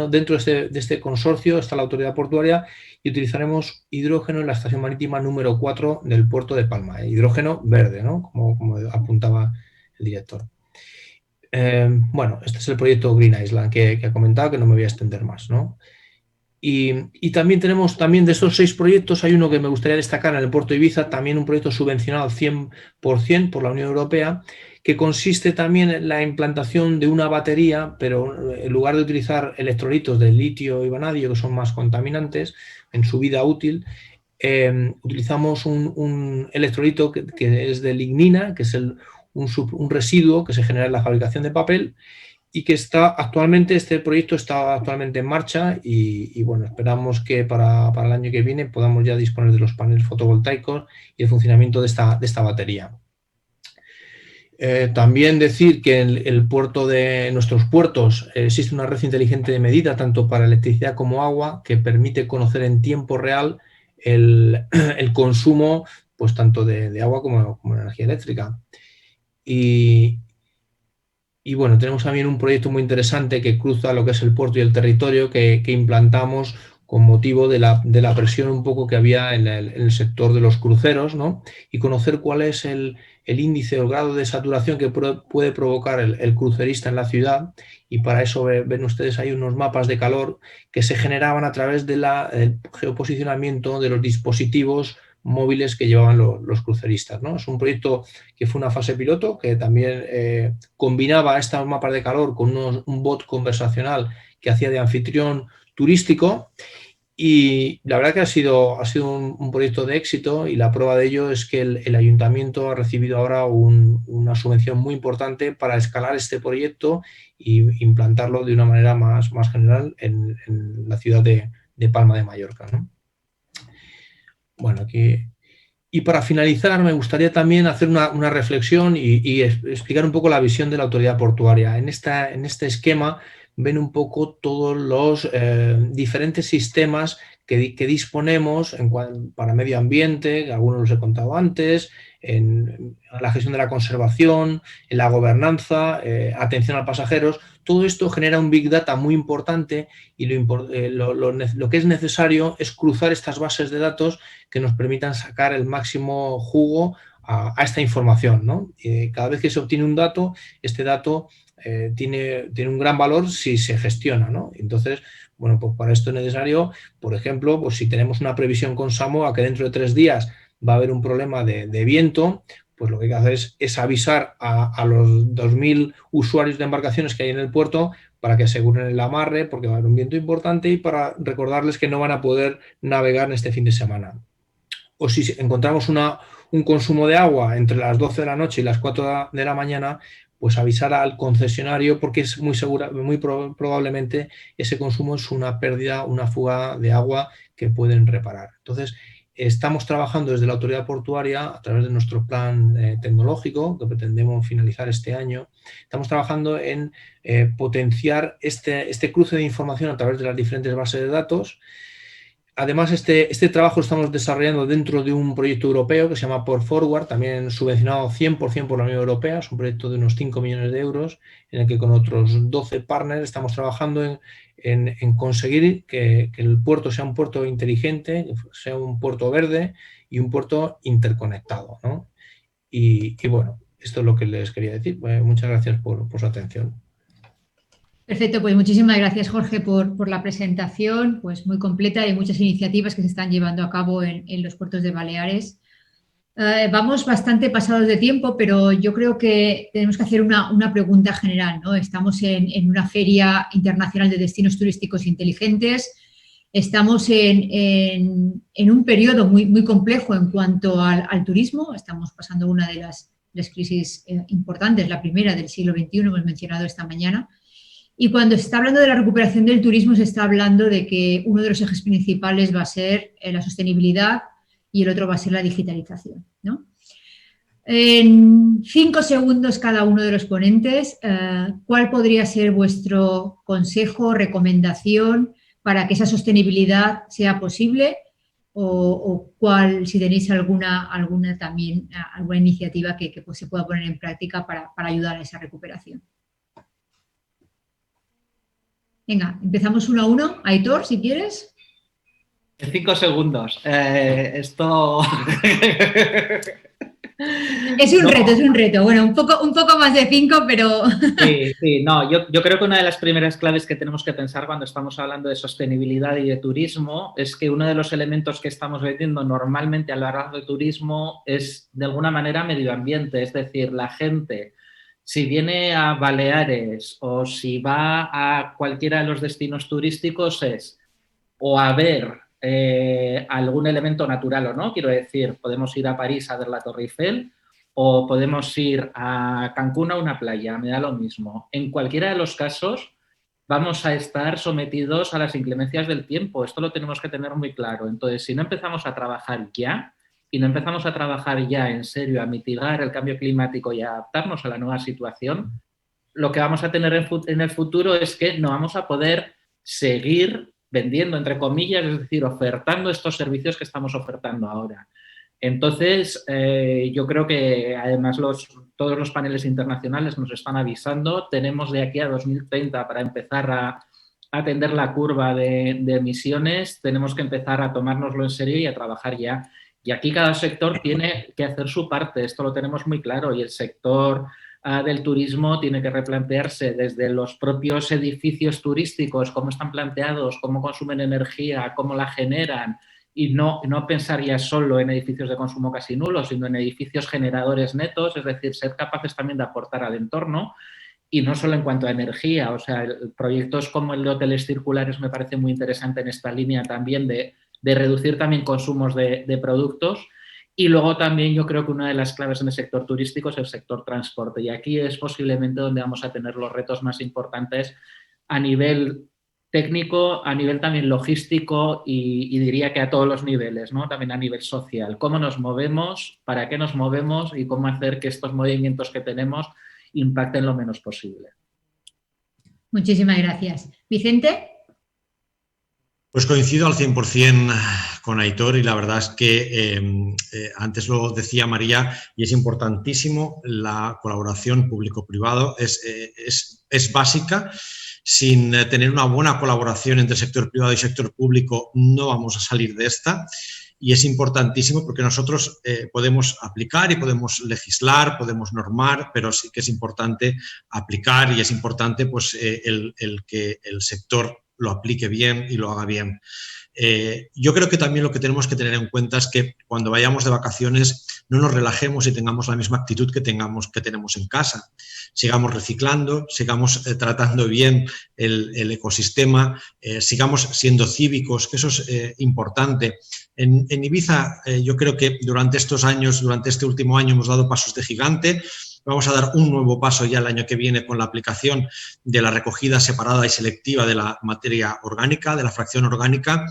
dentro de este consorcio, está la autoridad portuaria, y utilizaremos hidrógeno en la estación marítima número 4 del puerto de Palma, hidrógeno verde, ¿no? Como apuntaba el director. Bueno, este es el proyecto Green Island que ha comentado, que no me voy a extender más, ¿no? Y también tenemos, de estos 6 proyectos, hay uno que me gustaría destacar en el puerto de Ibiza, también un proyecto subvencionado al 100% por la Unión Europea, que consiste también en la implantación de una batería, pero en lugar de utilizar electrolitos de litio y vanadio, que son más contaminantes en su vida útil, utilizamos un electrolito que es de lignina, que es un residuo que se genera en la fabricación de papel, y que este proyecto está actualmente en marcha y bueno, esperamos que para el año que viene podamos ya disponer de los paneles fotovoltaicos y el funcionamiento de esta batería. También decir que en nuestros puertos existe una red inteligente de medida tanto para electricidad como agua que permite conocer en tiempo real el consumo, pues tanto de agua como de energía eléctrica. Y bueno, tenemos también un proyecto muy interesante que cruza lo que es el puerto y el territorio que implantamos con motivo de la presión un poco que había en el sector de los cruceros, ¿no? Y conocer cuál es el índice o el grado de saturación que puede provocar el crucerista en la ciudad, y para eso ven ustedes ahí unos mapas de calor que se generaban a través del geoposicionamiento de los dispositivos móviles que llevaban los cruceristas, ¿no? Es un proyecto que fue una fase piloto que también combinaba estos mapas de calor con un bot conversacional que hacía de anfitrión turístico, y la verdad que ha sido un proyecto de éxito, y la prueba de ello es que el ayuntamiento ha recibido ahora una subvención muy importante para escalar este proyecto e implantarlo de una manera más general en la ciudad de Palma de Mallorca, ¿no? Bueno, aquí. Y para finalizar, me gustaría también hacer una reflexión y explicar un poco la visión de la autoridad portuaria. En este esquema ven un poco todos los diferentes sistemas que disponemos para medio ambiente, que algunos los he contado antes, en la gestión de la conservación, en la gobernanza, atención a pasajeros. Todo esto genera un Big Data muy importante, y lo que es necesario es cruzar estas bases de datos que nos permitan sacar el máximo jugo a esta información, ¿no? Cada vez que se obtiene un dato, este dato tiene un gran valor si se gestiona, ¿no? Entonces, bueno, pues para esto es necesario, por ejemplo, pues si tenemos una previsión con Samoa que dentro de 3 días va a haber un problema de viento, pues lo que hay que hacer es avisar a los 2.000 usuarios de embarcaciones que hay en el puerto para que aseguren el amarre, porque va a haber un viento importante, y para recordarles que no van a poder navegar en este fin de semana. O si encontramos un consumo de agua entre las 12 de la noche y las 4 de la mañana, pues avisar al concesionario, porque es muy probablemente ese consumo es una pérdida, una fuga de agua que pueden reparar. Entonces, Estamos trabajando desde la autoridad portuaria a través de nuestro plan tecnológico que pretendemos finalizar este año. Estamos trabajando en potenciar este cruce de información a través de las diferentes bases de datos. Además, este trabajo lo estamos desarrollando dentro de un proyecto europeo que se llama Port Forward, también subvencionado 100% por la Unión Europea. Es un proyecto de unos 5 millones de euros en el que con otros 12 partners estamos trabajando en conseguir que el puerto sea un puerto inteligente, sea un puerto verde y un puerto interconectado, ¿no? Y bueno, esto es lo que les quería decir. Muchas gracias por su atención. Perfecto, pues muchísimas gracias, Jorge, por la presentación, pues muy completa y muchas iniciativas que se están llevando a cabo en los puertos de Baleares. Vamos bastante pasados de tiempo, pero yo creo que tenemos que hacer una pregunta general, ¿no? Estamos en una feria internacional de destinos turísticos inteligentes, estamos en un periodo muy complejo en cuanto al turismo, estamos pasando una de las crisis importantes, la primera del siglo XXI, hemos mencionado esta mañana. Y cuando se está hablando de la recuperación del turismo, se está hablando de que uno de los ejes principales va a ser la sostenibilidad y el otro va a ser la digitalización, ¿no? En 5 segundos cada uno de los ponentes, ¿cuál podría ser vuestro consejo, recomendación para que esa sostenibilidad sea posible? O cuál, si tenéis alguna iniciativa que pues, se pueda poner en práctica para ayudar a esa recuperación. Venga, empezamos 1 a 1. Aitor, si quieres. En 5 segundos. Esto... Es un reto. Bueno, un poco más de 5, pero... Sí, no, yo creo que una de las primeras claves que tenemos que pensar cuando estamos hablando de sostenibilidad y de turismo es que uno de los elementos que estamos viendo normalmente al hablar de turismo es, de alguna manera, medio ambiente. Es decir, la gente... Si viene a Baleares o si va a cualquiera de los destinos turísticos es o a ver algún elemento natural o no, quiero decir, podemos ir a París a ver la Torre Eiffel o podemos ir a Cancún a una playa, me da lo mismo. En cualquiera de los casos vamos a estar sometidos a las inclemencias del tiempo, esto lo tenemos que tener muy claro. Entonces, si no empezamos a trabajar ya, y no empezamos a trabajar ya en serio a mitigar el cambio climático y a adaptarnos a la nueva situación, lo que vamos a tener en el futuro es que no vamos a poder seguir vendiendo, entre comillas, es decir, ofertando estos servicios que estamos ofertando ahora. Entonces, yo creo que además todos los paneles internacionales nos están avisando, tenemos de aquí a 2030 para empezar a atender la curva de emisiones, tenemos que empezar a tomárnoslo en serio y a trabajar ya. Y aquí cada sector tiene que hacer su parte, esto lo tenemos muy claro, y el sector del turismo tiene que replantearse desde los propios edificios turísticos, cómo están planteados, cómo consumen energía, cómo la generan, y no pensar ya solo en edificios de consumo casi nulo, sino en edificios generadores netos, es decir, ser capaces también de aportar al entorno, y no solo en cuanto a energía, o sea, proyectos como el de hoteles circulares me parece muy interesante en esta línea también de reducir también consumos de productos. Y luego también yo creo que una de las claves en el sector turístico es el sector transporte. Y aquí es posiblemente donde vamos a tener los retos más importantes a nivel técnico, a nivel también logístico y diría que a todos los niveles, ¿no? También a nivel social. Cómo nos movemos, para qué nos movemos y cómo hacer que estos movimientos que tenemos impacten lo menos posible. Muchísimas gracias. Vicente. Pues coincido al 100% con Aitor y la verdad es que antes lo decía María y es importantísimo la colaboración público-privado, es básica. Sin tener una buena colaboración entre sector privado y sector público no vamos a salir de esta y es importantísimo porque nosotros podemos aplicar y podemos legislar, podemos normar, pero sí que es importante aplicar y es importante pues, el que el sector lo aplique bien y lo haga bien. Yo creo que también lo que tenemos que tener en cuenta es que cuando vayamos de vacaciones no nos relajemos y tengamos la misma actitud que tenemos en casa. Sigamos reciclando, sigamos tratando bien el ecosistema, sigamos siendo cívicos, que eso es importante. En Ibiza yo creo que durante estos años, durante este último año hemos dado pasos de gigante. Vamos a dar un nuevo paso ya el año que viene con la aplicación de la recogida separada y selectiva de la materia orgánica, de la fracción orgánica,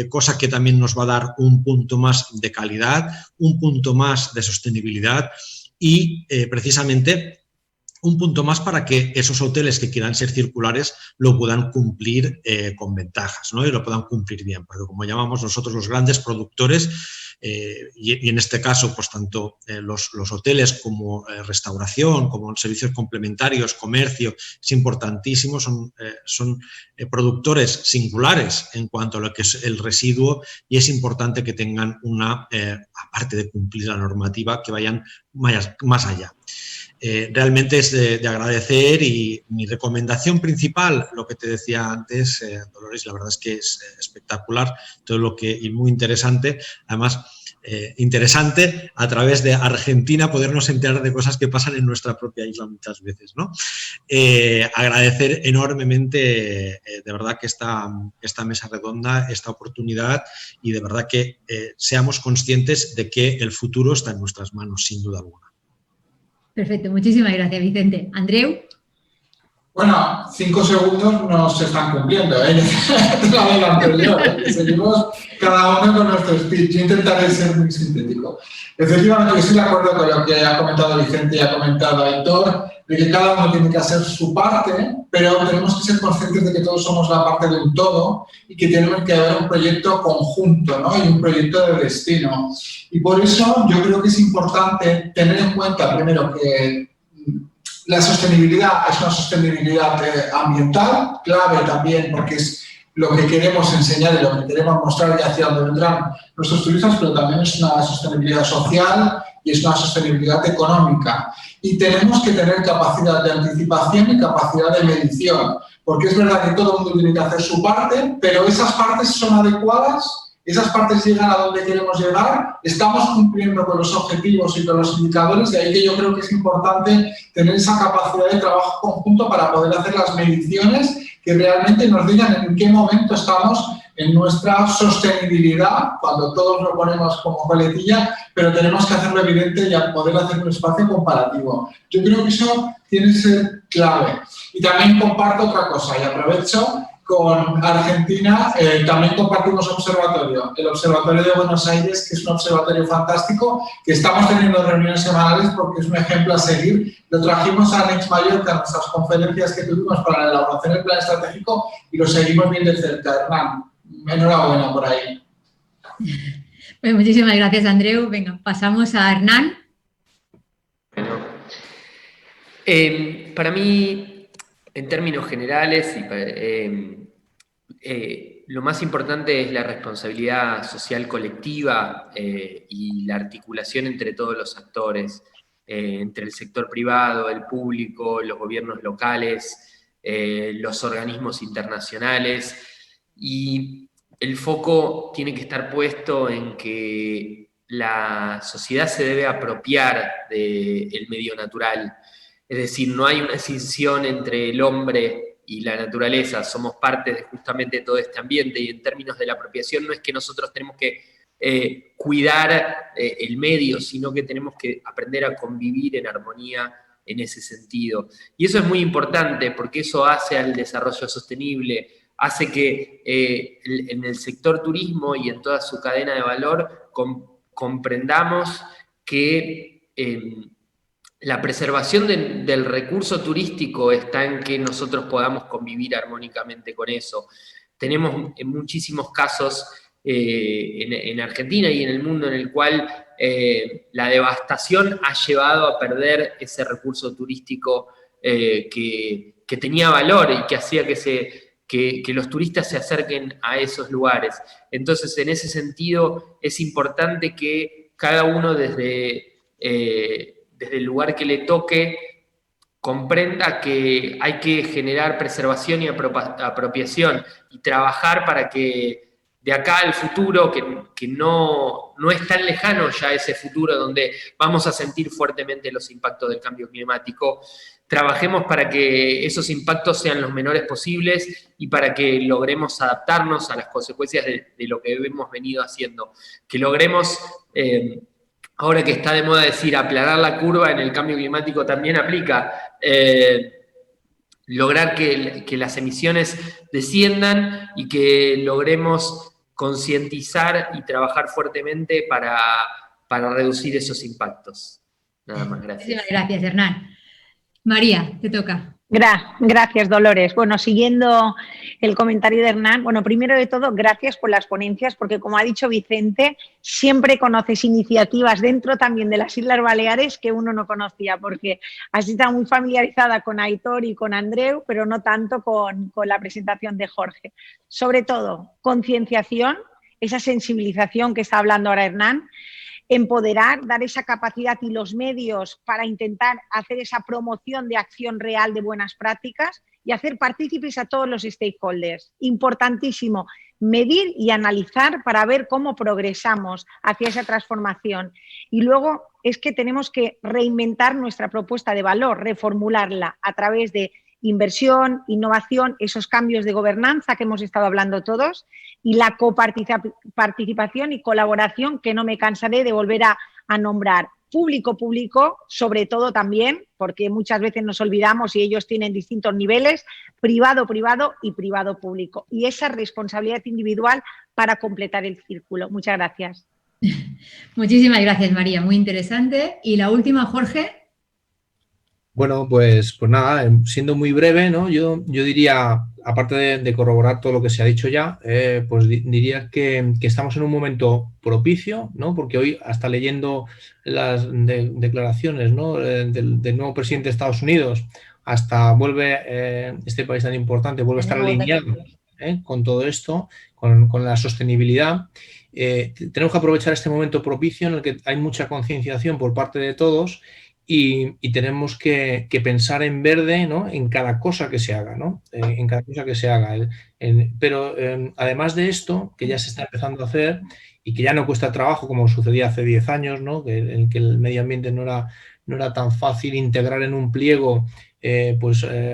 cosa que también nos va a dar un punto más de calidad, un punto más de sostenibilidad y precisamente un punto más para que esos hoteles que quieran ser circulares lo puedan cumplir con ventajas, ¿no? Y lo puedan cumplir bien, porque como llamamos nosotros los grandes productores, y en este caso pues tanto los hoteles como restauración, como servicios complementarios, comercio, es importantísimo, son productores singulares en cuanto a lo que es el residuo y es importante que tengan aparte de cumplir la normativa, que vayan más allá. Realmente es de agradecer y mi recomendación principal, lo que te decía antes, Dolores, la verdad es que es espectacular todo lo que y muy interesante, además interesante a través de Argentina podernos enterar de cosas que pasan en nuestra propia isla muchas veces, ¿no? Agradecer enormemente de verdad que esta mesa redonda, esta oportunidad y de verdad que seamos conscientes de que el futuro está en nuestras manos, sin duda alguna. Perfecto, muchísimas gracias, Vicente. Andreu. Bueno, 5 segundos no se están cumpliendo, ¿eh? La vez anterior, ¿eh? Seguimos cada uno con nuestro speech. Yo intentaré ser muy sintético. Efectivamente, estoy de acuerdo con lo que ha comentado Vicente y ha comentado Aitor, de que cada uno tiene que hacer su parte, pero tenemos que ser conscientes de que todos somos la parte de un todo y que tenemos que haber un proyecto conjunto, ¿no? Y un proyecto de destino. Y por eso yo creo que es importante tener en cuenta, primero, que la sostenibilidad es una sostenibilidad ambiental, clave también porque es lo que queremos enseñar y lo que queremos mostrar y hacia dónde vendrán nuestros turistas, pero también es una sostenibilidad social y es una sostenibilidad económica. Y tenemos que tener capacidad de anticipación y capacidad de medición, porque es verdad que todo el mundo tiene que hacer su parte, pero esas partes son adecuadas. Esas partes llegan a donde queremos llegar, estamos cumpliendo con los objetivos y con los indicadores, de ahí que yo creo que es importante tener esa capacidad de trabajo conjunto para poder hacer las mediciones que realmente nos digan en qué momento estamos en nuestra sostenibilidad, cuando todos lo ponemos como coletilla, pero tenemos que hacerlo evidente y poder hacer un espacio comparativo. Yo creo que eso tiene que ser clave. Y también comparto otra cosa y aprovecho. Con Argentina también compartimos observatorio, el Observatorio de Buenos Aires, que es un observatorio fantástico, que estamos teniendo reuniones semanales porque es un ejemplo a seguir. Lo trajimos a Next Mallorca, a nuestras conferencias que tuvimos para la elaboración del plan estratégico y lo seguimos bien de cerca. Hernán, enhorabuena por ahí. Pues muchísimas gracias, Andreu. Venga, pasamos a Hernán. Bueno, para mí, en términos generales, lo más importante es la responsabilidad social colectiva y la articulación entre todos los actores, entre el sector privado, el público, los gobiernos locales, los organismos internacionales, y el foco tiene que estar puesto en que la sociedad se debe apropiar del medio natural. Es decir, no hay una escisión entre el hombre y la naturaleza, somos parte de justamente todo este ambiente, y en términos de la apropiación no es que nosotros tenemos que cuidar el medio, sino que tenemos que aprender a convivir en armonía en ese sentido. Y eso es muy importante porque eso hace al desarrollo sostenible, hace que en el sector turismo y en toda su cadena de valor comprendamos que la preservación del recurso turístico está en que nosotros podamos convivir armónicamente con eso. Tenemos muchísimos casos en Argentina y en el mundo en el cual la devastación ha llevado a perder ese recurso turístico que tenía valor y que hacía que los turistas se acerquen a esos lugares. Entonces, en ese sentido, es importante que cada uno desde el lugar que le toque, comprenda que hay que generar preservación y apropiación y trabajar para que de acá al futuro, que no es tan lejano ya ese futuro donde vamos a sentir fuertemente los impactos del cambio climático, trabajemos para que esos impactos sean los menores posibles y para que logremos adaptarnos a las consecuencias de lo que hemos venido haciendo, que logremos ahora que está de moda decir aplanar la curva en el cambio climático también aplica. Lograr que las emisiones desciendan y que logremos concientizar y trabajar fuertemente para reducir esos impactos. Nada más, gracias. Muchísimas gracias, Hernán. María, te toca. Gracias, Dolores. Bueno, siguiendo el comentario de Hernán, bueno, primero de todo, gracias por las ponencias, porque como ha dicho Vicente, siempre conoces iniciativas dentro también de las Islas Baleares que uno no conocía, porque así está muy familiarizada con Aitor y con Andreu, pero no tanto con la presentación de Jorge. Sobre todo, concienciación, esa sensibilización que está hablando ahora Hernán, empoderar, dar esa capacidad y los medios para intentar hacer esa promoción de acción real de buenas prácticas y hacer partícipes a todos los stakeholders. Importantísimo, medir y analizar para ver cómo progresamos hacia esa transformación. Y luego es que tenemos que reinventar nuestra propuesta de valor, reformularla a través de inversión, innovación, esos cambios de gobernanza que hemos estado hablando todos y la coparticipación y colaboración que no me cansaré de volver a nombrar. Público-público, sobre todo también, porque muchas veces nos olvidamos y ellos tienen distintos niveles, privado-privado y privado-público. Y esa responsabilidad individual para completar el círculo. Muchas gracias. Muchísimas gracias, María. Muy interesante. Y la última, Jorge. Bueno, pues nada, siendo muy breve, ¿no? Yo diría, aparte de corroborar todo lo que se ha dicho ya, pues diría que estamos en un momento propicio, ¿no? Porque hoy, hasta leyendo las declaraciones, ¿no? del nuevo presidente de Estados Unidos, hasta vuelve este país tan importante, vuelve a estar alineado con todo esto, con la sostenibilidad. Tenemos que aprovechar este momento propicio en el que hay mucha concienciación por parte de todos. Y tenemos que pensar en verde, ¿no? En cada cosa que se haga, ¿no? En cada cosa que se haga. Pero además de esto, que ya se está empezando a hacer y que ya no cuesta trabajo como sucedía hace 10 años, ¿no? En que el medio ambiente no era tan fácil integrar en un pliego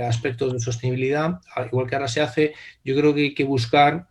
aspectos de sostenibilidad, igual que ahora se hace. Yo creo que hay que buscar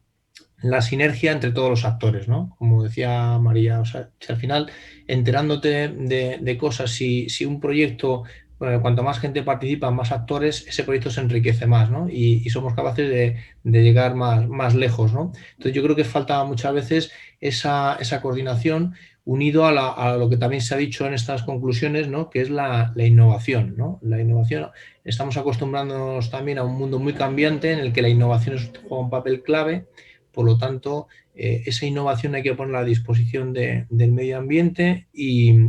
la sinergia entre todos los actores, ¿no? Como decía María, o sea, si al final, enterándote de cosas, si un proyecto, cuanto más gente participa, más actores, ese proyecto se enriquece más, ¿no? Y somos capaces de llegar más lejos, ¿no? Entonces yo creo que falta muchas veces esa coordinación unido a lo que también se ha dicho en estas conclusiones, ¿no? Que es la innovación, ¿no? La innovación, estamos acostumbrándonos también a un mundo muy cambiante en el que la innovación juega un papel clave. Por lo tanto, esa innovación hay que ponerla a disposición del medio ambiente,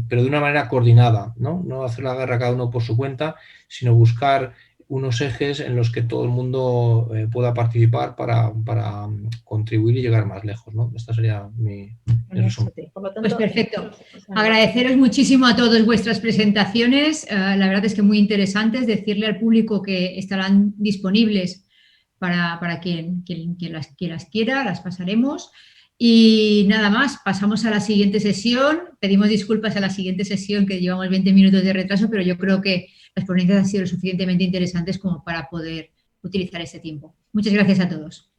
pero de una manera coordinada, ¿no? No hacer la guerra cada uno por su cuenta, sino buscar unos ejes en los que todo el mundo pueda participar para contribuir y llegar más lejos, ¿no? Esta sería mi resumen. Pues perfecto. Agradeceros muchísimo a todos vuestras presentaciones. La verdad es que muy interesantes. Decirle al público que estarán disponibles para quien las quiera, las pasaremos. Y nada más, pasamos a la siguiente sesión. Pedimos disculpas a la siguiente sesión, que llevamos 20 minutos de retraso, pero yo creo que las ponencias han sido lo suficientemente interesantes como para poder utilizar ese tiempo. Muchas gracias a todos.